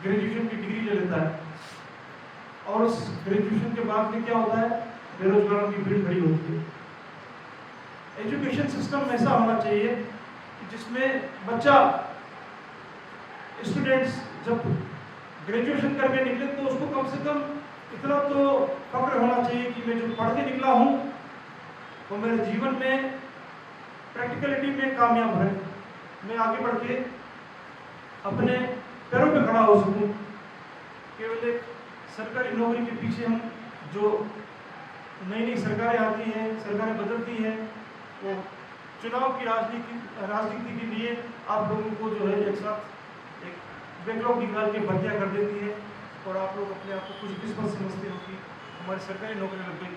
ग्रेजुएशन की डिग्री ले लेता है। और उस ग्रेजुएशन के बाद में क्या होता है, बेरोजगारों की भीड़ खड़ी होती है। एजुकेशन सिस्टम ऐसा होना चाहिए कि जिसमें बच्चा स्टूडेंट्स जब ग्रेजुएशन करके निकले तो उसको कम से कम इतना तो फक्र होना चाहिए कि मैं जो पढ़ के निकला हूँ वो मेरे जीवन में प्रैक्टिकलिटी में कामयाब है, मैं आगे बढ़ के अपने पैरों पे खड़ा हो सकूँ। केवल एक सरकारी नौकरी के पीछे हम जो नई नई सरकारें आती हैं, सरकारें बदलती हैं, वो चुनाव की राजनीति के लिए आप लोगों को जो है एक साथ एक बैकलॉग निकाल के भर्तियाँ कर देती है और आप लोग अपने आप को कुछ किस्मत समझते हो कि हमारी सरकारी नौकरी लग गई।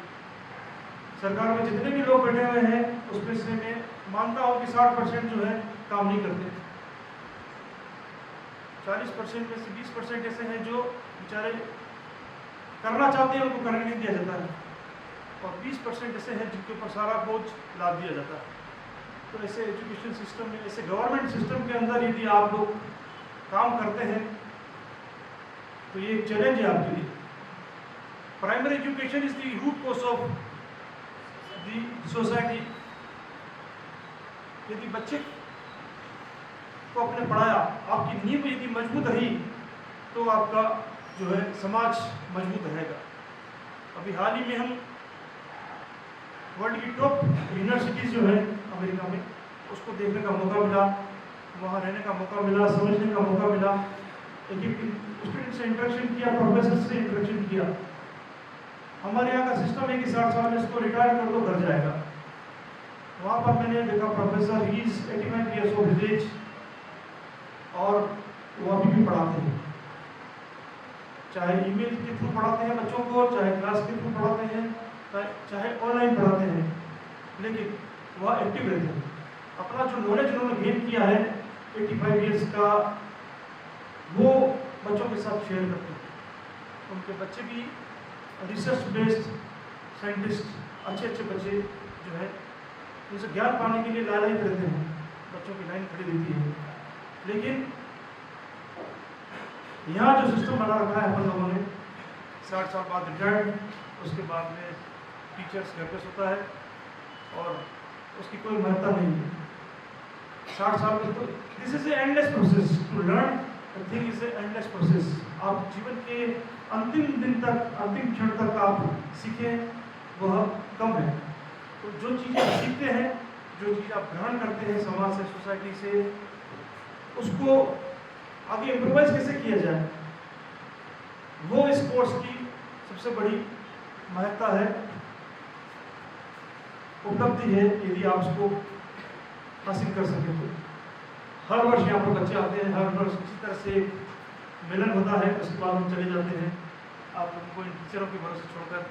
सरकार में जितने भी लोग बैठे हुए हैं उसमें से मैं मानता हूँ कि 60% जो है काम नहीं करते। 40% में से 20% ऐसे हैं जो बेचारे करना चाहते हैं, उनको करने नहीं दिया जाता है, और 20% ऐसे हैं जिनके ऊपर सारा बोझ लाद दिया जाता है। तो ऐसे एजुकेशन सिस्टम में, ऐसे गवर्नमेंट सिस्टम के अंदर यदि आप लोग काम करते हैं तो ये एक चैलेंज है आपके लिए। Primary education is the root cause of the society. यदि बच्चे को आपने पढ़ाया, आपकी नींव यदि मजबूत रही तो आपका जो है समाज मजबूत रहेगा। अभी हाल ही में हम वर्ल्ड की टॉप यूनिवर्सिटीज़ जो है अमेरिका में, उसको देखने का मौका मिला, वहाँ रहने का मौका मिला, समझने का मौका मिला, स्टूडेंट से इंटरेक्शन किया, प्रोफेसर से इंटरेक्शन किया। हमारे यहाँ का सिस्टम है कि 60 साल में इसको रिटायर कर दो, घर जाएगा। वहाँ पर मैंने देखा professor he is 89 years of age और वो अभी भी पढ़ाते हैं, चाहे ईमेल के थ्रू पढ़ाते हैं बच्चों को, चाहे क्लास के थ्रू पढ़ाते हैं, चाहे ऑनलाइन पढ़ाते हैं, लेकिन वह एक्टिव रहते हैं। अपना जो नॉलेज उन्होंने गेन किया है 85 ईयर्स का, वो बच्चों के साथ शेयर करते हैं। उनके बच्चे भी रिसर्च बेस्ड साइंटिस्ट, अच्छे अच्छे बच्चे जो है उनसे ज्ञान पाने के लिए लालायित रहते हैं, बच्चों की लाइन खड़ी रहती है। लेकिन यहाँ जो सिस्टम बना रखा है अपन लोगों ने, 60 साल बाद रिटायर्ड, उसके बाद में टीचर्स घर पे सोता है और उसकी कोई महत्ता नहीं है। 60 साल में तो this is a endless process to learn, thing is a endless process. आप जीवन के अंतिम दिन तक, अंतिम क्षण तक आप सीखें वह कम है। तो जो चीज़ आप सीखते हैं, जो चीज़ आप ग्रहण करते हैं समाज से, सोसाइटी से, उसको आगे इम्प्रोवाइज कैसे किया जाए, वो इस कोर्स की सबसे बड़ी महत्ता है, उपलब्धि है। यदि आप उसको हासिल कर सकें तो हर वर्ष यहाँ पर बच्चे आते हैं, हर वर्ष इसी तरह से मिलन होता है, उसके बाद हम चले जाते हैं। आप लोगों को इन टीचरों के भरोसे छोड़कर,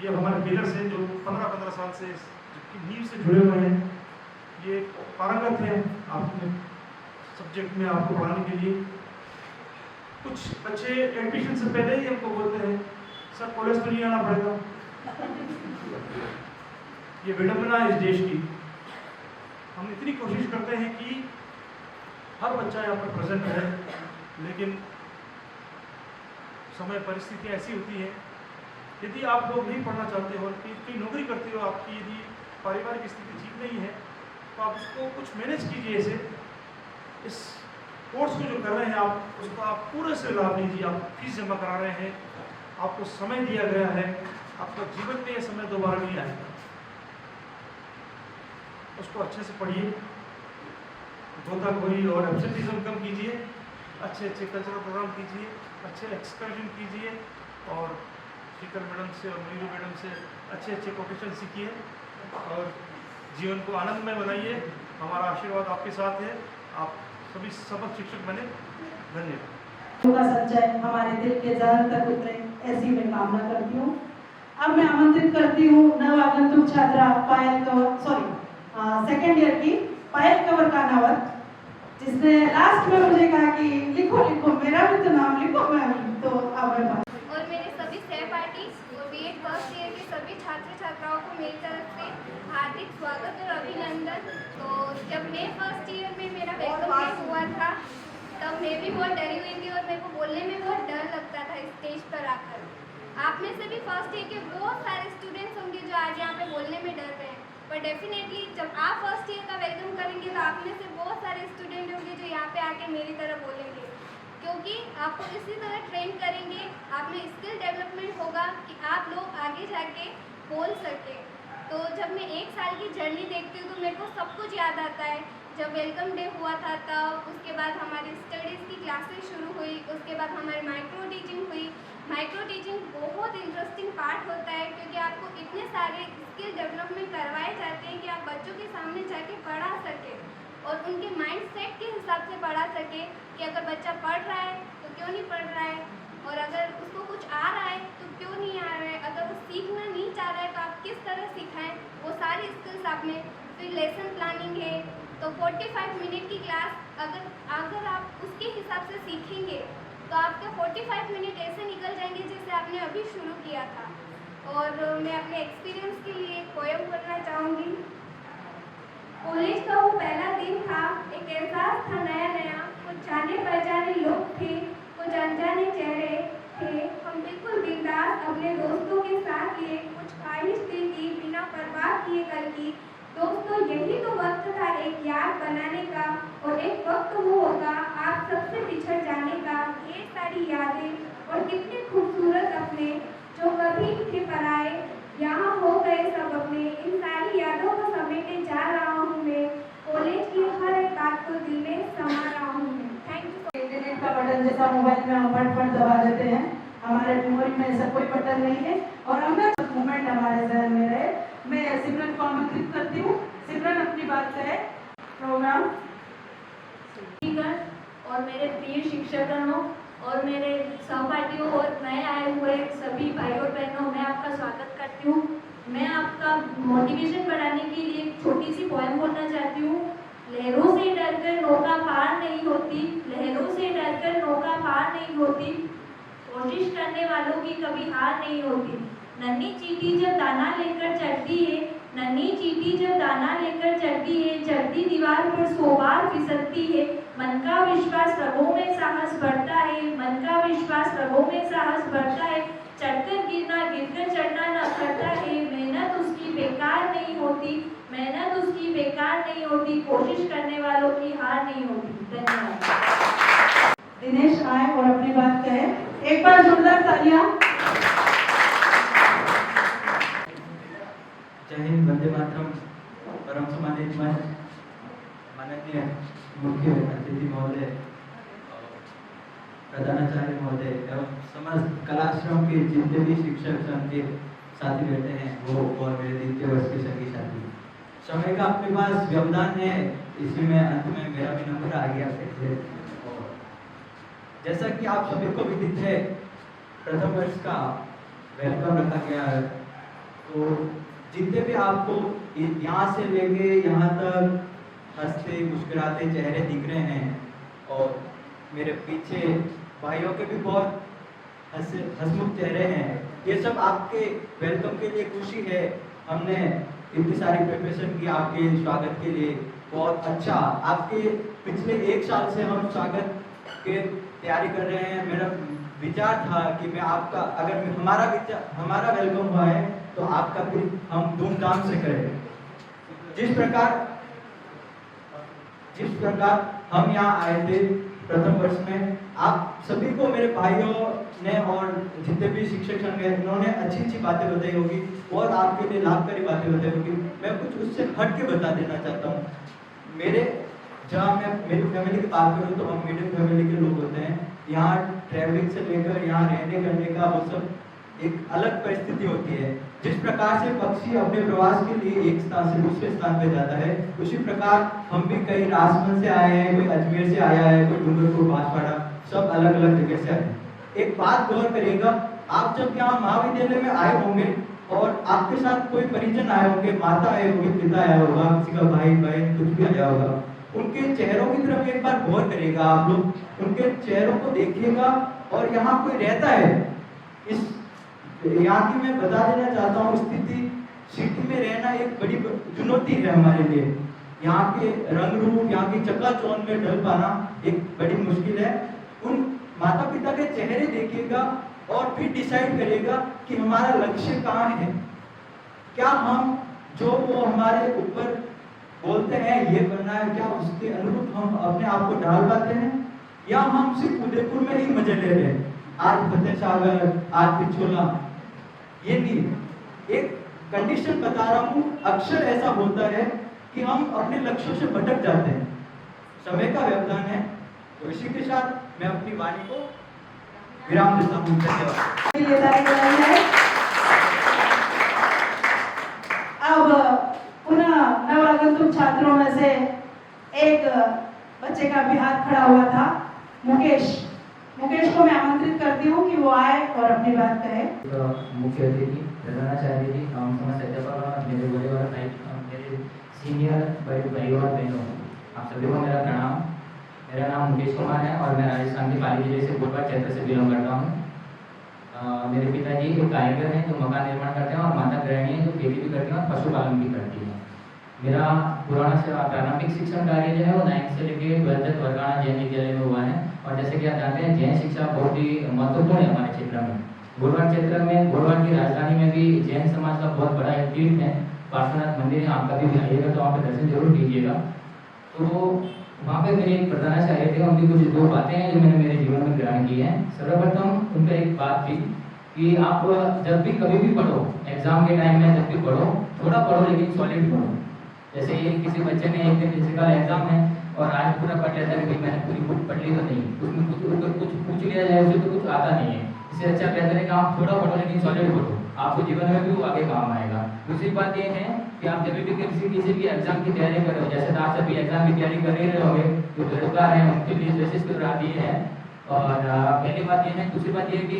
ये हमारे पिलर्स हैं जो 15-15 साल से नींव से जुड़े हुए हैं, ये पारंगत हैं आपके सब्जेक्ट में आपको पढ़ाने के लिए। कुछ बच्चे एडमिशन से पहले ही हमको बोलते हैं सर कॉलेज में नहीं आना पड़ेगा। ये विडंबना है इस देश की। हम इतनी कोशिश करते हैं कि हर बच्चा यहाँ पर प्रेजेंट है, लेकिन समय परिस्थितियाँ ऐसी होती हैं, यदि आप लोग नहीं पढ़ना चाहते हो, कोई नौकरी करते हो, आपकी यदि पारिवारिक स्थिति ठीक नहीं है, तो आप उसको कुछ मैनेज कीजिए। ऐसे इस कोर्स को जो कर रहे हैं आप, उसका आप पूरे से लाभ लीजिए। आप फीस जमा करा रहे हैं, आपको समय दिया गया है, आपका जीवन में ये समय दोबारा नहीं आएगा। उसको अच्छे से पढ़िए, गोताखोरी और एब्सेंटिज्म कम कीजिए, अच्छे अच्छे कल्चरल प्रोग्राम कीजिए, अच्छे एक्सकर्जन कीजिए, और शीतल मैडम से और मयूरी मैडम से अच्छे अच्छे प्रोफेशन सीखिए और जीवन को आनंदमय बनाइए। हमारा आशीर्वाद आपके साथ है, आप सभी सफल शिक्षक बने। धन्यवाद। का सच्चाई हमारे दिल के जहन तक उतरे, ऐसी मैं कामना करती हूँ। अब मैं आमंत्रित करती हूँ नव आगंतुक छात्रा पायल कंवर, सेकेंड ईयर की पायल कंवर कानावत, जिसने लास्ट में मुझे कहा कि लिखो लिखो मेरा भी तो नाम लिखो। मैं तो अब और मेरे सभी सहपाठी और बीएड फर्स्ट ईयर के सभी छात्र छात्राओं को मेरी तरफ से हार्दिक स्वागत और अभिनंदन। तो जब मैं फर्स्ट ईयर में मेरा वेलकम डे हुआ था, तब मैं भी बहुत डरी हुई थी और मेरे को बोलने में बहुत डर लगता था स्टेज पर आकर। आप में से भी फर्स्ट ईयर के बहुत सारे स्टूडेंट्स होंगे जो आज यहाँ पे बोलने में डर रहे हैं, पर डेफिनेटली जब आप फर्स्ट ईयर का वेलकम करेंगे तो आप में से बहुत सारे स्टूडेंट होंगे जो यहाँ पे आके मेरी तरह बोलेंगे, क्योंकि आपको इसी तरह ट्रेन करेंगे, आप में स्किल डेवलपमेंट होगा कि आप लोग आगे जाके बोल सके। तो जब मैं 1 साल की जर्नी देखती हूँ तो मेरे को सब कुछ याद आता है। जब वेलकम डे हुआ था तब, उसके बाद हमारी स्टडीज़ की क्लासेस शुरू हुई, उसके बाद हमारी माइक्रो टीचिंग हुई। माइक्रो टीचिंग बहुत इंटरेस्टिंग पार्ट होता है, क्योंकि आपको इतने सारे स्किल डेवलपमेंट करवाए जाते हैं कि आप बच्चों के सामने जाके पढ़ा सके और उनके माइंड सेट के हिसाब से पढ़ा सके कि अगर बच्चा पढ़ रहा है तो क्यों नहीं पढ़ रहा है, और अगर उसको कुछ आ रहा है तो क्यों नहीं आ रहा है, अगर वो सीखना नहीं चाह रहा है तो आप किस तरह सिखाएं, वो सारी स्किल्स आप में। फिर लेसन प्लानिंग है, तो 45 मिनट की क्लास अगर आप उसके हिसाब से सीखेंगे तो आपके 45 मिनट ऐसे निकल जाएंगे जैसे आपने अभी शुरू किया था। और मैं अपने एक्सपीरियंस के लिए एक पोएम पढ़ना चाहूँगी। कॉलेज का वो पहला दिन था, एक एहसास था नया नया, कुछ जाने पहचाने लोग थे, कुछ अनजाने चेहरे थे। हम बिल्कुल बिंदास अपने दोस्तों के साथ लिए कुछ ख्वाहिश दिल की, बिना परवाह किए कल की। दोस्तों यही तो वक्त था एक याद बनाने का, और एक वक्त वो होगा आप सबसे बिछड़ जाने का। ढेर सारी यादें और कितने खूबसूरत अपने जो कभी थे पराए, यहाँ हो गए सब अपने। इन सारी यादों को समेटे जा रहा हूँ मैं, कॉलेज की हर एक बात को दिल में समा रहा हूँ मैं। Thank you. इंटरनेट का बटन जैसा मोबाइल में हम फट दबा देते हैं, हमारे मेमोरी में ऐसा कोई बटन नहीं है और हमें मोमेंट हमारे जहन में रहे। मैं सिमरन को आमंत्रित करती हूँ। सिमरन अपनी बात करें। प्रोग्राम और मेरे प्रिय शिक्षकगणों और मेरे सहपाठियों और नए आए हुए सभी भाई और बहनों, मैं आपका स्वागत करती हूँ। मैं आपका मोटिवेशन बढ़ाने के लिए एक छोटी सी पोएम बोलना चाहती हूँ। लहरों से डरकर नौका पार नहीं होती, लहरों से डरकर नौका पार नहीं होती, कोशिश करने वालों की कभी हार नहीं होती। नन्ही चींटी जब दाना लेकर चढ़ती है, नन्ही चींटी जब दाना लेकर चढ़ती है, चढ़ती दीवार पर 100 बार फिसलती है। मन का विश्वास रगों में साहस बढ़ता है, मन का विश्वास रगों में साहस बढ़ता है। चढ़कर गिरना गिरकर चढ़ना न करता है, मेहनत उसकी बेकार नहीं होती, मेहनत उसकी बेकार नहीं होती, कोशिश करने वालों की हार नहीं होती। धन्यवाद। दिनेश आए और अपनी बात कहे। एक बार जोरदार तालियां। जय हिंद, वंदे मातरम। परम सम्मानित माननीय मुख्य अतिथि महोदय, प्रधानाचार्य महोदय एवं समस्त कलाश्रम के जितने भी शिक्षक संघ के साथी बैठे हैं वो और मेरे द्वितीय वर्ष के सभी साथी, समय का अपने पास व्यवधान है, इसी में अंत में मेरा भी नंबर आ गया फिर। और जैसा कि आप सभी को विदित है, प्रथम वर्ष का वेलकम रखा गया है, तो जितने भी आपको यहाँ से लेके यहाँ तक हंसते मुस्कुराते चेहरे दिख रहे हैं और मेरे पीछे भाइयों के भी बहुत हंसमुख चेहरे हैं, ये सब आपके वेलकम के लिए खुशी है। हमने इतनी सारी प्रिपरेशन की आपके स्वागत के लिए, बहुत अच्छा। आपके पिछले 1 साल से हम स्वागत के तैयारी कर रहे हैं। मेरा विचार था कि मैं आपका, अगर हमारा वेलकम हुआ है तो आपका भी हम धूमधाम से करें। जिस प्रकार हम यहाँ आए थे प्रथम वर्ष में, आप सभी को मेरे भाइयों ने और जितने भी शिक्षक संघ हैं उन्होंने अच्छी बातें बताई होगी और आपके लिए लाभकारी बातें बताई होगी। मैं कुछ उससे हट के बता देना चाहता हूँ। मेरी फैमिली की बात करूँ तो हम मिडिल फैमिली के लोग होते हैं। यहाँ ट्रैवलिंग से लेकर यहाँ रहने करने का वो सब एक अलग परिस्थिति होती है। जिस प्रकार से पक्षी अपने प्रवास के लिए एक स्थान से दूसरे स्थान पे जाता है, उसी प्रकार हम भी कई राजमहल से आए हैं, कोई अजमेर से आया है, कोई डूंगरपुर बांसवाड़ा, सब अलग अलग जगह से आए हैं। एक बात गौर करिएगा, आप जब यहाँ महाविद्यालय में आए होंगे और आपके साथ कोई परिजन आए होंगे, माता आए होंगे, पिता आया होगा, किसी का भाई बहन कुछ भी आया होगा, उनके चेहरों की तरफ एक बार गौर करिएगा। आप लोग उनके चेहरों को देखिएगा और यहाँ कोई रहता है। इस यहाँ की मैं बता देना चाहता हूँ स्थिति, सिटी में रहना एक बड़ी चुनौती है हमारे लिए। यहाँ के रंग रूप, यहाँ की चकाचौंध में ढल पाना एक बड़ी मुश्किल है। उन माता पिता के चेहरे देखिएगा और फिर डिसाइड करिएगा कि हमारा लक्ष्य कहाँ है। क्या हम जो वो हमारे ऊपर बोलते हैं ये करना है, क्या उसके अनुरूप हम अपने आप को ढाल पाते हैं, या हम सिर्फ उदयपुर में ही मजे ले रहे हैं, आज फतेह सागर, आज पिछोला, ये नहीं। एक कंडीशन बता रहा हूँ, अक्सर ऐसा होता है कि हम अपने लक्ष्यों से भटक जाते हैं, समय का व्यवधान है। तो इसी के साथ मैं अपनी वाणी को विराम देता हूँ। धन्यवाद। अब पुनः नवागंतुक छात्रों में से एक बच्चे का भी हाथ खड़ा हुआ था, मुकेश को मैं आमंत्रित करती हूँ कि वो आए और अपनी बात कहे। मुख्य अतिथि, प्रधानाचार्य जी, समस्त अध्यापक, मेरे बड़े और मेरे सीनियर भाई और बहनों, आप सभी को मेरा प्रणाम। मेरा नाम मुकेश कुमार है और मैं राजस्थान के पाली जिले से गोरवा क्षेत्र से बिलोंग करता हूँ। मेरे पिताजी एक कारीगर हैं जो मकान निर्माण करते हैं और माता गृहिणी है जो खेती भी करती हैं और पशुपालन भी करती है। मेरा पुराना से प्रारंभिक शिक्षण कार्य जो है वो 9th से लेकर 12th तक वरगाना जैन विद्यालय में हुआ है। और जैसे कि आप जानते हैं, जैन शिक्षा बहुत ही महत्वपूर्ण है हमारे क्षेत्र में। गोरवा क्षेत्र में, गोरवा की राजधानी में भी जैन समाज का बहुत बड़ा एक तीर्थ है, पार्श्वनाथ मंदिर है। आप कभी भी आइएगा तो वहाँ पे दर्शन जरूर कीजिएगा। तो वहाँ पे मेरे एक प्रधानाचार्य थे, उनकी कुछ 2 बातें हैं जो मैंने मेरे जीवन में ग्रहण की हैं। सर्वप्रथम उनका एक बात थी कि आप जब भी कभी भी पढ़ो, एग्जाम के टाइम में जब भी पढ़ो, थोड़ा पढ़ो लेकिन सॉलिड पढ़ो। जैसे किसी बच्चे ने एक दिन फिजिकल एग्जाम है और आज पूरा पढ़ लेता है कि मैंने पूरी बुक पढ़ ली तो नहीं, उसमें कुछ पूछ लिया जाए उसे तो कुछ आता नहीं है। इससे अच्छा बेहतर है कि आप थोड़ा पढ़ो लेकिन सॉलिड पढ़ो, आपको जीवन में भी वो आगे काम आएगा। दूसरी बात ये है कि आप जब भी किसी भी एग्जाम की तैयारी करो, जैसे आप सभी एग्जाम की तैयारी कर रहे होंगे जो बेरोजगार हैं उनके लिए ड्रेसेस करवा दिए हैं। और पहली बात ये है। दूसरी बात ये है कि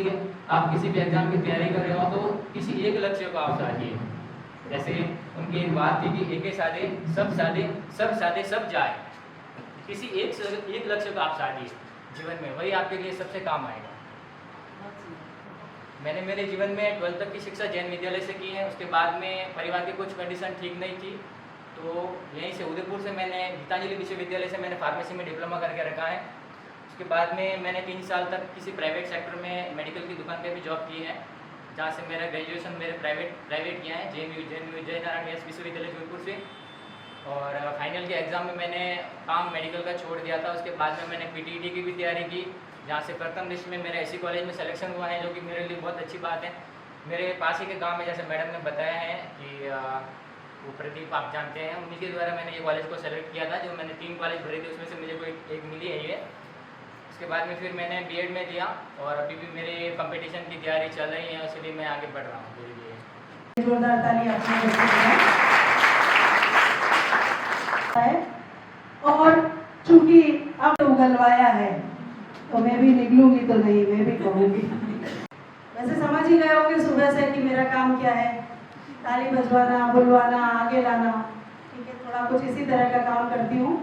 आप किसी भी एग्जाम की तैयारी कर रहे हो तो किसी एक लक्ष्य को आप साधिए। जैसे उनकी एक बात थी कि एक साधे सब साधे सब साधे सब जाए। किसी एक लक्ष्य को आप साधिए जीवन में, वही आपके लिए सबसे काम आएगा। मैंने मेरे जीवन में 12th तक की शिक्षा जैन विद्यालय से की है। उसके बाद में परिवार की कुछ कंडीशन ठीक नहीं थी, तो यहीं से उदयपुर से मैंने गीतांजलि विश्वविद्यालय से मैंने फार्मेसी में डिप्लोमा करके रखा है। उसके बाद में मैंने 3 साल तक किसी प्राइवेट सेक्टर में मेडिकल की दुकान पे भी जॉब की है, जहाँ से मेरा ग्रेजुएशन मेरे प्राइवेट किया है जयनारायण व्यास विश्वविद्यालय जोधपुर से। और फाइनल के एग्ज़ाम में मैंने काम मेडिकल का छोड़ दिया था। उसके बाद में मैंने पीटीईटी की भी तैयारी की, जहाँ से प्रथम लिस्ट में मेरा ऐसी कॉलेज में सिलेक्शन हुआ है, जो कि मेरे लिए बहुत अच्छी बात है। मेरे पास ही के गांव में, जैसे मैडम ने बताया है कि वो प्रदीप आप जानते हैं, उन्हीं के द्वारा मैंने ये कॉलेज को सेलेक्ट किया था। जो मैंने 3 कॉलेज भरे थे उसमें से मुझे कोई एक मिली है ये। उसके बाद में फिर मैंने बीएड में दिया और अभी भी मेरे कंपटीशन की तैयारी चल रही है, इसलिए मैं आगे बढ़ रहा हूँ धीरे धीरे। जोरदार ताली है। और चूंकि अब उगलवाया है तो मैं भी निकलूंगी तो नहीं, मैं भी कहूँगी। वैसे समझ ही गए होंगे सुबह से कि मेरा काम क्या है, ताली बजवाना, बुलवाना, आगे लाना। ठीक है, थोड़ा कुछ इसी तरह का काम करती हूँ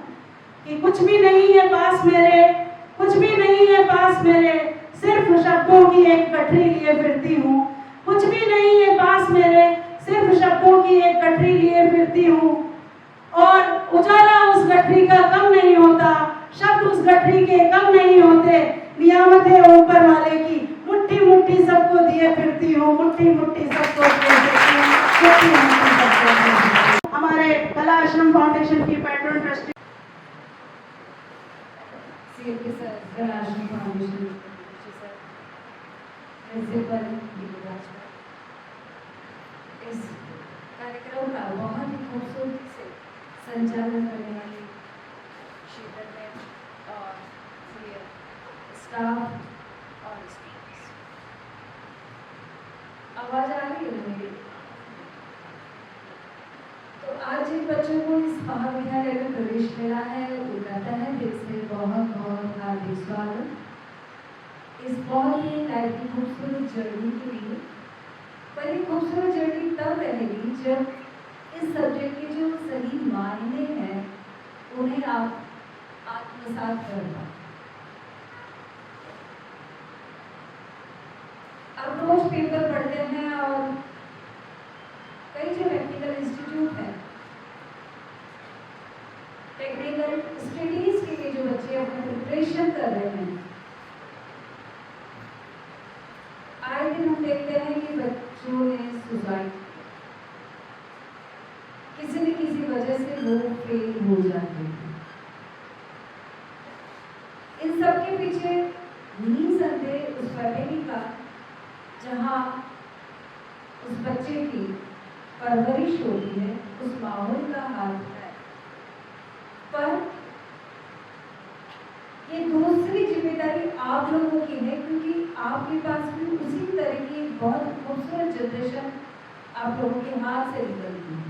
कि कुछ भी नहीं है पास मेरे, कुछ भी नहीं है पास मेरे, सिर्फ शब्दों की एक गठरी लिए फिरती हूँ। कुछ भी नहीं है पास मेरे, सिर्फ शब्दों की एक गठरी लिए फिरती हूँ। और उजाला उस गठरी का कम नहीं होता, शब्द उस गठरी के कम नहीं होते। नियामत है ऊपर वाले की, मुट्ठी मुट्ठी सबको दिए फिरती हूँ, मुट्ठी मुट्ठी सबको दिए फिरती हूँ, मुट्ठी मुट्ठी सबको दिए फिरती हूँ। हमारे कला आश्रम फाउंडेशन की पैट्रन ट्रस्टी कला आश्रम फाउंडेशन प्रिंसिपल इस कार्यक्रम का बहुत ही खूबसूरती से संचालन करने वाली शीतल मैम और स्टाफ और स्टूडेंट्स। आवाज आ रही है मेरी? तो आज जिन बच्चों को इस महाविद्यालय में प्रवेश मिला है उनका तहे दिल से बहुत बहुत हार्दिक स्वागत। इस बहुत ही लाइफ की खूबसूरत जर्नी के लिए, पर ये खूबसूरत जर्नी तब रहेगी जब इस सब्जेक्ट के जो सही मायने हैं उन्हें आप आत्मसात कर पाए। आप रोज पेपर पढ़ते हैं और कई जो टेक्निकल इंस्टीट्यूट है, टेक्निकल स्टडीज के लिए जो बच्चे अपने प्रिपरेशन कर रहे हैं, आए दिन हम देखते हैं कि बच्चों ने सुसाइड, किसी न किसी वजह से लोग फेल हो जाते हैं। इन सब के पीछे निसंदेह उस फैमिली का, जहाँ उस बच्चे की परवरिश होती है, उस माहौल का हाथ है। पर ये दूसरी जिम्मेदारी आप लोगों की है, क्योंकि आपके पास भी उसी तरह की बहुत खूबसूरत जनरेशन आप लोगों के हाथ से निकलती है।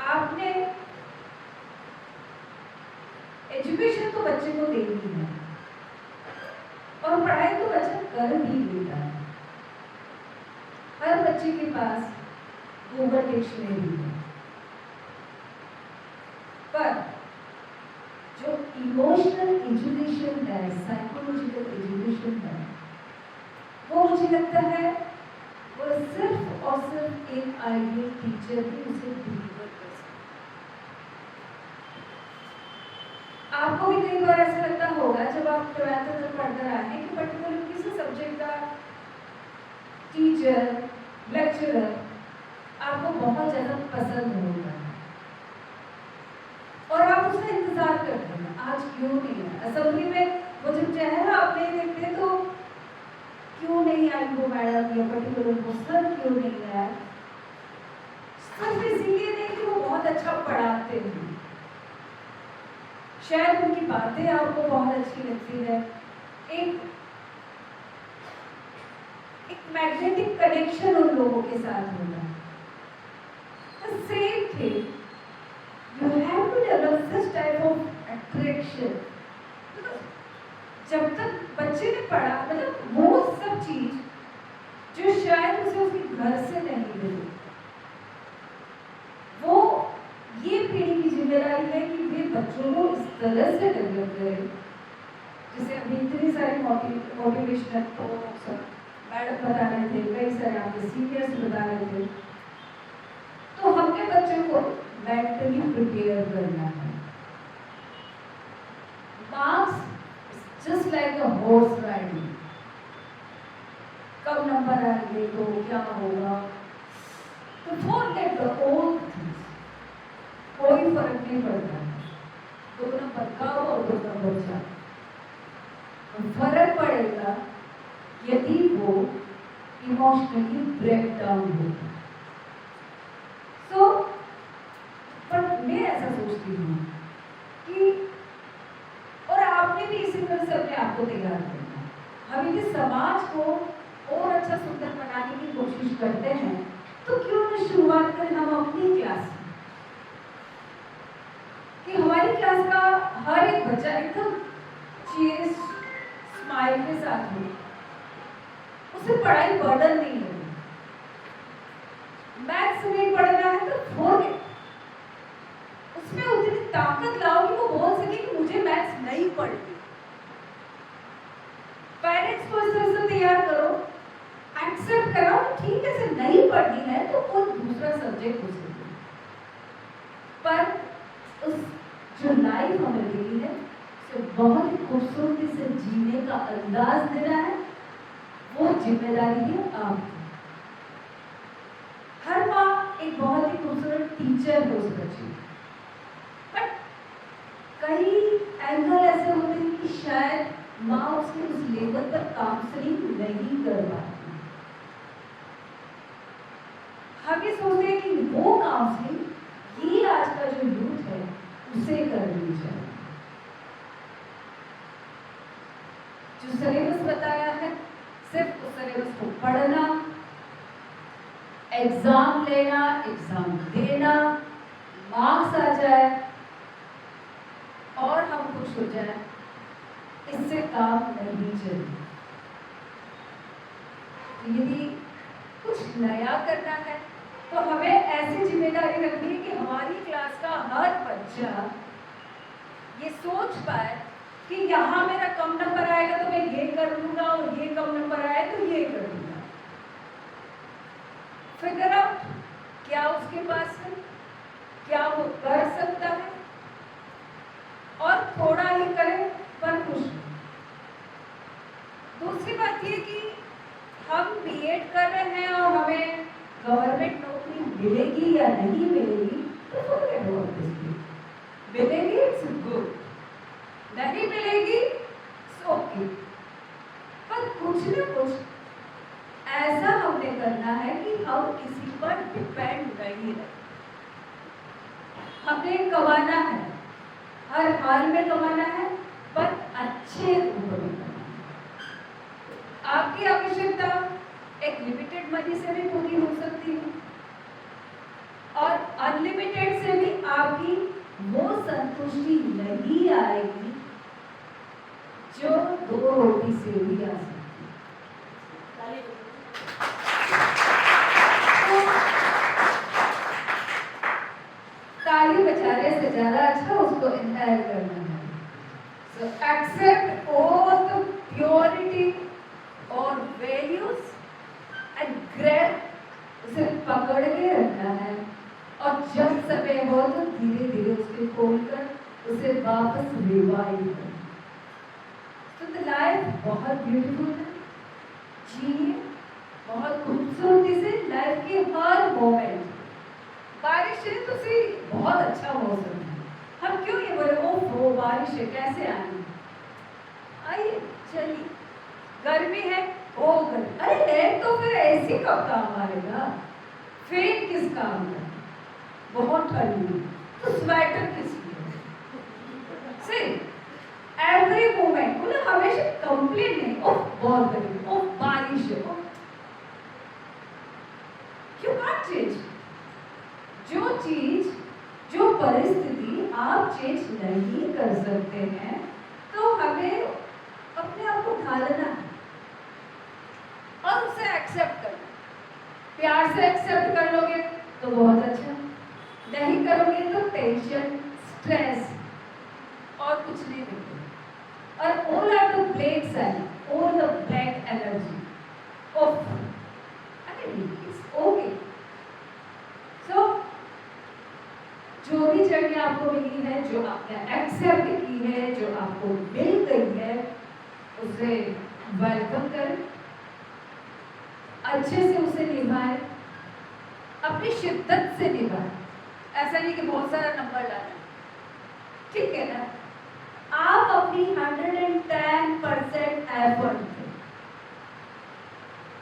आपने एजुकेशन तो बच्चे को देनी है और पढ़ाई तो बच्चा कर भी लेता है। हर बच्चे के पास गूगल डिक्शनरी है, पर जो इमोशनल एजुकेशन है, साइकोलॉजिकल एजुकेशन है, वो मुझे लगता है वो सिर्फ और सिर्फ एक आइडियल टीचर ही उसे डिलीवर कर सकता है। आपको भी कई बार ऐसा लगता होगा जब आप 12th तक पढ़कर आए हैं कि पर्टिकुलर किसी सब्जेक्ट का टीचर, लेक्चरर आपको बहुत ज़्यादा पसंद होगा और आप उसका इंतजार करते हैं, आज क्यों नहीं है। असेंबली में वो जब चेहरा आप नहीं देखते तो क्यों नहीं आई वो मैडम या पर्टिकुलर वो सर क्यों नहीं आया। सिर्फ इसीलिए नहीं कि वो बहुत अच्छा पढ़ाते हैं, शायद उनकी बातें आपको बहुत अच्छी लगती है, एक मैग्नेटिक कनेक्शन उन लोगों के साथ होता है। तो same thing, you have to develop such type of attraction. जब तक बच्चे ने पढ़ा, मतलब वो सब चीज जो शायद उसे उसके घर से नहीं मिली, वो ये पीढ़ी की जिम्मेदारी है कि वे बच्चों को इस तरह से डेवलप करें। जैसे अभी इतनी सारी मोटिवेशनल टॉक्स मैडम बता रहे थे, कई सारे आपके सीनियर्स बता रहे थे, तो हमने बच्चों को मेंटली प्रिपेयर करना है। Marks just like a horse riding, कब नंबर आएंगे तो क्या होगा, तो फॉरगेट द ओल्ड थिंग्स, कोई फर्क नहीं पड़ता 2 नंबर कब और 2 नंबर क्या, फर्क पड़ेगा यदि वो इमोशनली ब्रेक डाउन हो। सो पर मैं ऐसा सोचती हूँ कि, और आपने भी इसी तरह से अपने आप को तैयार करना है। हम यदि समाज को और अच्छा सुंदर बनाने की कोशिश करते हैं तो क्यों न शुरुआत करें हम अपनी क्लास से, कि हमारी क्लास का हर एक बच्चा एकदम चीयर्स स्माइल के साथ हो, उसे पढ़ाई बर्डन नहीं है। मैथ्स नहीं पढ़ना है तो फॉरगेट, उसमें उतनी ताकत लाओ कि वो बोल सके कि मुझे मैथ्स नहीं पढ़ती। पेरेंट्स को इस तरह से तैयार करो, एक्सेप्ट कराओ, ठीक है से नहीं पढ़नी है तो कोई दूसरा सब्जेक्ट हो सकता है, पर उस जो लाइफ हमें मिली है उसे बहुत ही खूबसूरती से जीने का अंदाज देना है, वो जिम्मेदारी है आपकी। हर माँ एक बहुत ही खूबसूरत टीचर है उस बच्चे, बट कई एंगल ऐसे होते हैं कि शायद माँ उसके उस लेवल पर काउंसलिंग नहीं कर पाती। हम ये सोचते हैं कि वो काउंसलिंग ये आज का जो यूथ है उसे करनी चाहिए। जो सिलेबस बताया है सिर्फ उस सिलेबस को पढ़ना, एग्जाम लेना, एग्जाम देना, मार्क्स आ जाए और हम खुश हो जाए, इससे काम नहीं चलेगा। यदि कुछ नया करना है तो हमें ऐसी जिम्मेदारी रखनी है कि हमारी क्लास का हर बच्चा ये सोच पाए कि यहाँ मेरा कम नंबर आएगा तो मैं ये कर लूंगा और ये कम नंबर आए तो ये कर लूंगा। फिगर आउट क्या उसके पास है, क्या वो कर सकता है, और थोड़ा ही करे पर खुश हो। दूसरी बात ये कि हम बीएड कर रहे हैं और हमें गवर्नमेंट नौकरी मिलेगी या नहीं मिलेगी तो फॉरगेट अबाउट दिस। मिलेगी इट्स गुड, नहीं मिलेगी ओके, पर कुछ न कुछ ऐसा हमने करना है कि हम किसी पर डिपेंड नहीं रहे। हमने कमाना है, हर हाल में कमाना है, पर अच्छे रूप में कमाना है। आपकी आवश्यकता एक लिमिटेड मनी से भी पूरी हो सकती है और अनलिमिटेड से भी आपकी वो संतुष्टि नहीं आएगी जो 2 रोटी से भी आ सकती है। ताली बजाने से ज्यादा अच्छा उसको इनहेल करना है। So accept all the purity और values and grab, उसे पकड़ के रखना है और जब समय हो तो धीरे धीरे उसके खोलकर उसे वापस रिवाइव करना। तो द लाइफ बहुत ब्यूटीफुल है, जिए बहुत खूबसूरती से लाइफ के हर मोमेंट। बारिश है तो सी बहुत अच्छा मौसम है, हम क्यों ये बोले वो बारिश है कैसे आनी, आइए चलिए। गर्मी है ओ गर्मी, अरे है तो फिर ऐसी कब काम आएगा, फैन किस काम का, बहुत ठंडी तो स्वेटर किस लिए। सी एवरी मोमेंट मतलब हमेशा कंप्लेन नहीं, ओह बहुत गर्मी, ओह बारिश है, यू कांट चेंज। जो चेंज नहीं कर सकते हैं तो हमें अपने आप को ढालना है और उसे एक्सेप्ट करना। प्यार से एक्सेप्ट कर लोगे तो बहुत अच्छा, नहीं करोगे तो टेंशन, स्ट्रेस और कुछ नहीं मिलेगा। और all are the black side, all the black energy of, I mean, it's okay. So, जो भी जर्नी आपको मिली है, जो आपने एक्सेप्ट की है, जो आपको मिल गई है, उसे वेलकम करें, अच्छे से उसे निभाएं, अपनी शिद्दत से निभाएं। ऐसा नहीं कि बहुत सारा नंबर लाना, ठीक है ना? आप अपनी 110% एफर्ट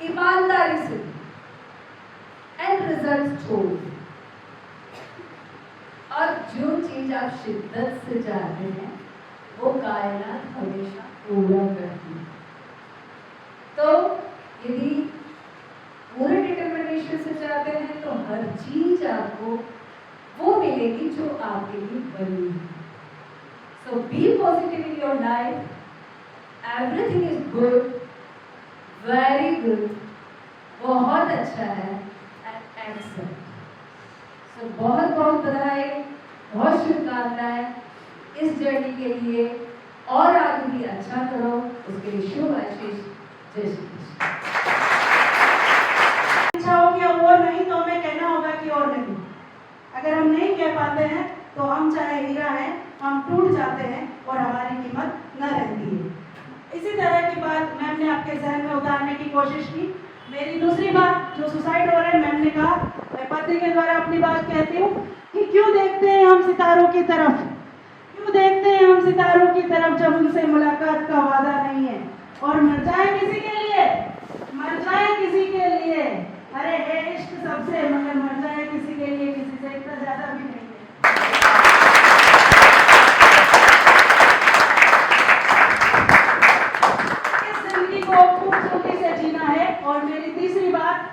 ईमानदारी से एंड रिजल्ट छोड़, और जो चीज आप शिद्दत से चाहते हैं वो कायनात हमेशा पूरा करती है। तो यदि पूरे डिटर्मिनेशन से चाहते हैं तो हर चीज आपको वो मिलेगी जो आपके लिए बनी है। So be positive in your life. Everything is good, very good, बहुत अच्छा है and excellent. So बहुत बहुत बधाई, बहुत शुभकामनाएं इस जर्नी के लिए, और आगे भी अच्छा करो, उसके लिए शुभ आशीष। जय श्री कृष्ण। अच्छा हो गया और नहीं तो हमें कहना होगा कि और नहीं। अगर हम नहीं कह पाते हैं तो हम चाहे हीरा हैं, हम टूट जाते हैं और हमारी कीमत न रहती है। इसी तरह की बात मैम ने आपके जहन में उतारने की कोशिश की। मेरी दूसरी बात जो सुसाइड हो रहा है, मैम ने कहा, मैं पति के द्वारा अपनी बात कहती हूँ कि क्यों देखते हैं हम सितारों की तरफ, क्यों देखते हैं हम सितारों की तरफ जब उनसे मुलाकात का वादा नहीं है, और मर जाए किसी के लिए, मर जाए किसी के लिए, अरे है इश्क सबसे, मगर मर जाए किसी के लिए, किसी से इतना ज्यादा भी नहीं है। इस जिंदगी को खूबसूरती से जीना है। और मेरी तीसरी बात,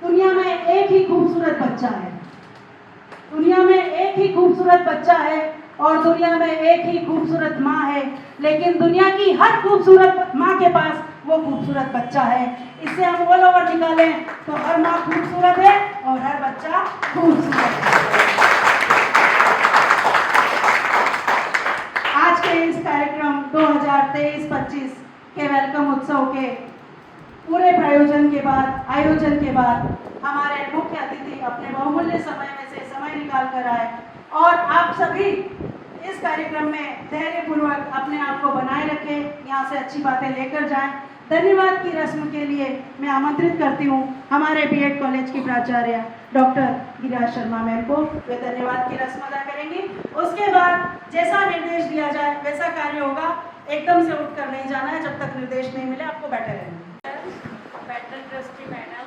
दुनिया में एक ही खूबसूरत बच्चा है, दुनिया में एक ही खूबसूरत बच्चा है, और दुनिया में एक ही खूबसूरत माँ है, लेकिन दुनिया की हर खूबसूरत माँ के पास वो खूबसूरत बच्चा है। इससे हम ऑल ओवर निकालें तो हर माँ खूबसूरत है और हर बच्चा खूबसूरत है। आज के इस कार्यक्रम 2023-25 के वेलकम उत्सव के पूरे आयोजन के बाद हमारे मुख्य अतिथि अपने बहुमूल्य समय में से समय निकाल कर आए, और आप सभी इस कार्यक्रम में धैर्यपूर्वक अपने आप को बनाए रखें, यहाँ से अच्छी बातें लेकर जाएं। धन्यवाद की रस्म के लिए मैं आमंत्रित करती हूँ हमारे बीएड कॉलेज की प्राचार्य डॉक्टर गिरिराज शर्मा मैम को। वे धन्यवाद की रस्म अदा करेंगी। उसके बाद जैसा निर्देश दिया जाए वैसा कार्य होगा। एकदम से उठकर नहीं जाना है जब तक निर्देश नहीं मिले, आपको बैठे रहना है। पैटर्न ट्रस्टी मैडम,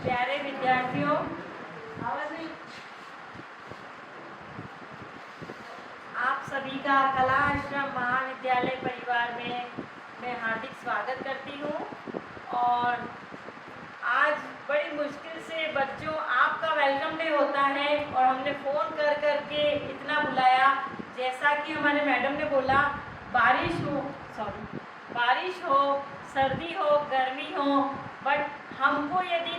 प्यारे विद्यार्थियों, आप सभी का कला आश्रम महाविद्यालय परिवार में मैं हार्दिक स्वागत करती हूँ। और आज बड़ी मुश्किल से बच्चों आपका वेलकम डे होता है, और हमने फ़ोन कर कर के इतना बुलाया, जैसा कि हमारे मैडम ने बोला, बारिश हो, सर्दी हो, गर्मी हो, बट हमको यदि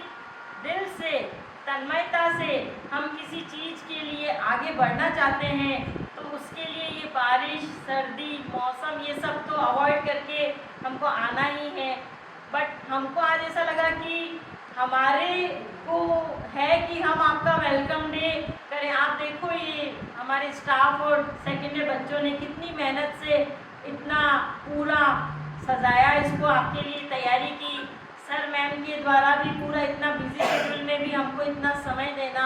दिल से, तन्मयता से हम किसी चीज़ के लिए आगे बढ़ना चाहते हैं तो उसके लिए ये बारिश, सर्दी, मौसम, ये सब तो अवॉइड करके हमको आना ही है। बट हमको आज ऐसा लगा कि हमारे को है कि हम आपका वेलकम डे करें। आप देखो, ये हमारे स्टाफ और सेकेंड ईयर बच्चों ने कितनी मेहनत से इतना पूरा सजाया, इसको आपके लिए तैयारी की। सर मैम के द्वारा भी पूरा इतना बिजी शेड्यूल में भी हमको इतना समय देना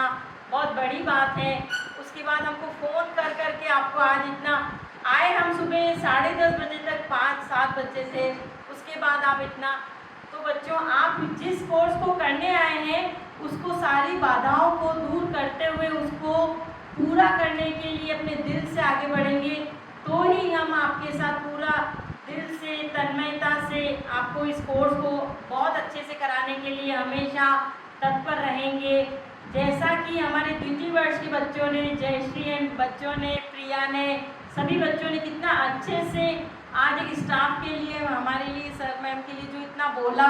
बहुत बड़ी बात है। उसके बाद हमको फ़ोन कर कर के आपको आज इतना आए, हम सुबह 10:30 बजे तक 5-7 बजे से, उसके बाद आप इतना, तो बच्चों आप जिस कोर्स को करने आए हैं उसको सारी बाधाओं को दूर करते हुए उसको पूरा करने के लिए अपने दिल से आगे बढ़ेंगे, तो ही हम आपके साथ पूरा दिल से, तन्मयता से आपको इस कोर्स को बहुत अच्छे से कराने के लिए हमेशा तत्पर रहेंगे। जैसा कि हमारे द्वितीय वर्ष के बच्चों ने, जयश्री एंड बच्चों ने, प्रिया ने, सभी बच्चों ने कितना अच्छे से आज एक स्टाफ के लिए, हमारे लिए, सर मैम के लिए जो इतना बोला,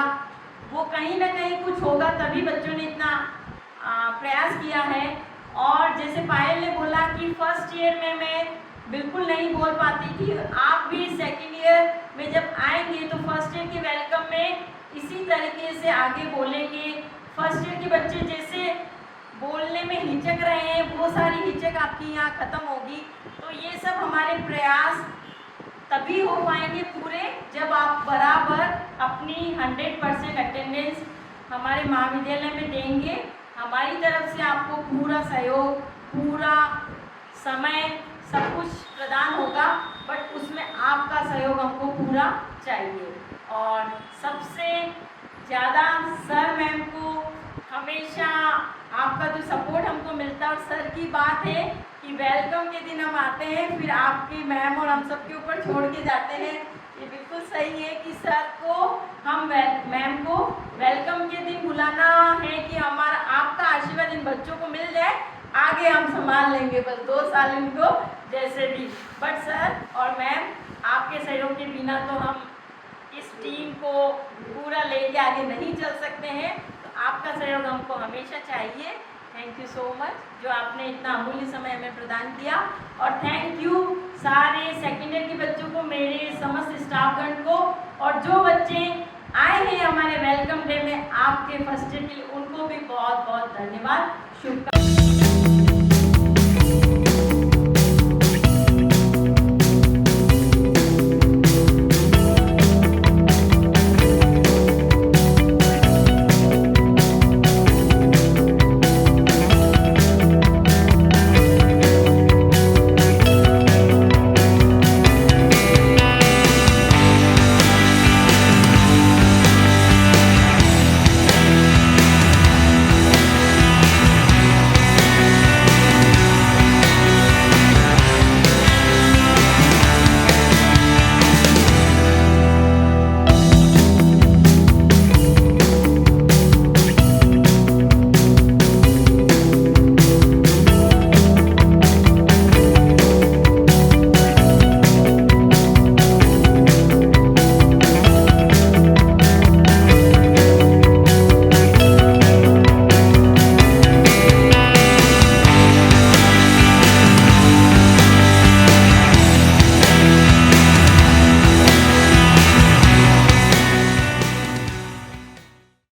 वो कहीं ना कहीं कुछ होगा तभी बच्चों ने इतना प्रयास किया है। और जैसे पायल ने बोला कि फर्स्ट ईयर में मैं बिल्कुल नहीं बोल पाती थी, आप भी सेकेंड ईयर में जब आएंगे तो फर्स्ट ईयर के वेलकम में इसी तरीके से आगे बोलेंगे। फर्स्ट ईयर के बच्चे जैसे बोलने में हिचक रहे हैं, वो सारी हिचक आपकी यहाँ ख़त्म होगी। तो ये सब हमारे प्रयास तभी हो पाएंगे पूरे जब आप बराबर अपनी 100% अटेंडेंस हमारे महाविद्यालय में देंगे। हमारी तरफ से आपको पूरा सहयोग, पूरा समय, सब कुछ प्रदान होगा, बट उसमें आपका सहयोग हमको पूरा चाहिए। और सबसे ज़्यादा सर मैम को हमेशा आपका जो सपोर्ट हमको मिलता है, और सर की बात है कि वेलकम के दिन हम आते हैं फिर आपकी मैम और हम सब के ऊपर छोड़ के जाते हैं। ये बिल्कुल सही है कि सर को हम मैम को वेलकम के दिन बुलाना है कि हमारा आपका आशीर्वाद इन बच्चों को मिल जाए, आगे हम संभाल लेंगे बस 2 साल इनको जैसे भी। बट सर और मैम आपके सहयोग के बिना तो हम इस टीम को पूरा लेके आगे नहीं चल सकते हैं, तो आपका सहयोग हमको हमेशा चाहिए। थैंक यू सो मच जो आपने इतना अमूल्य समय हमें प्रदान किया। और थैंक यू सारे सेकेंड ईयर के बच्चों को, मेरे समस्त स्टाफगण को, और जो बच्चे आए हैं हमारे वेलकम डे में आपके फर्स्ट ईयर के लिए, उनको भी बहुत बहुत धन्यवाद, शुभकामनाएं।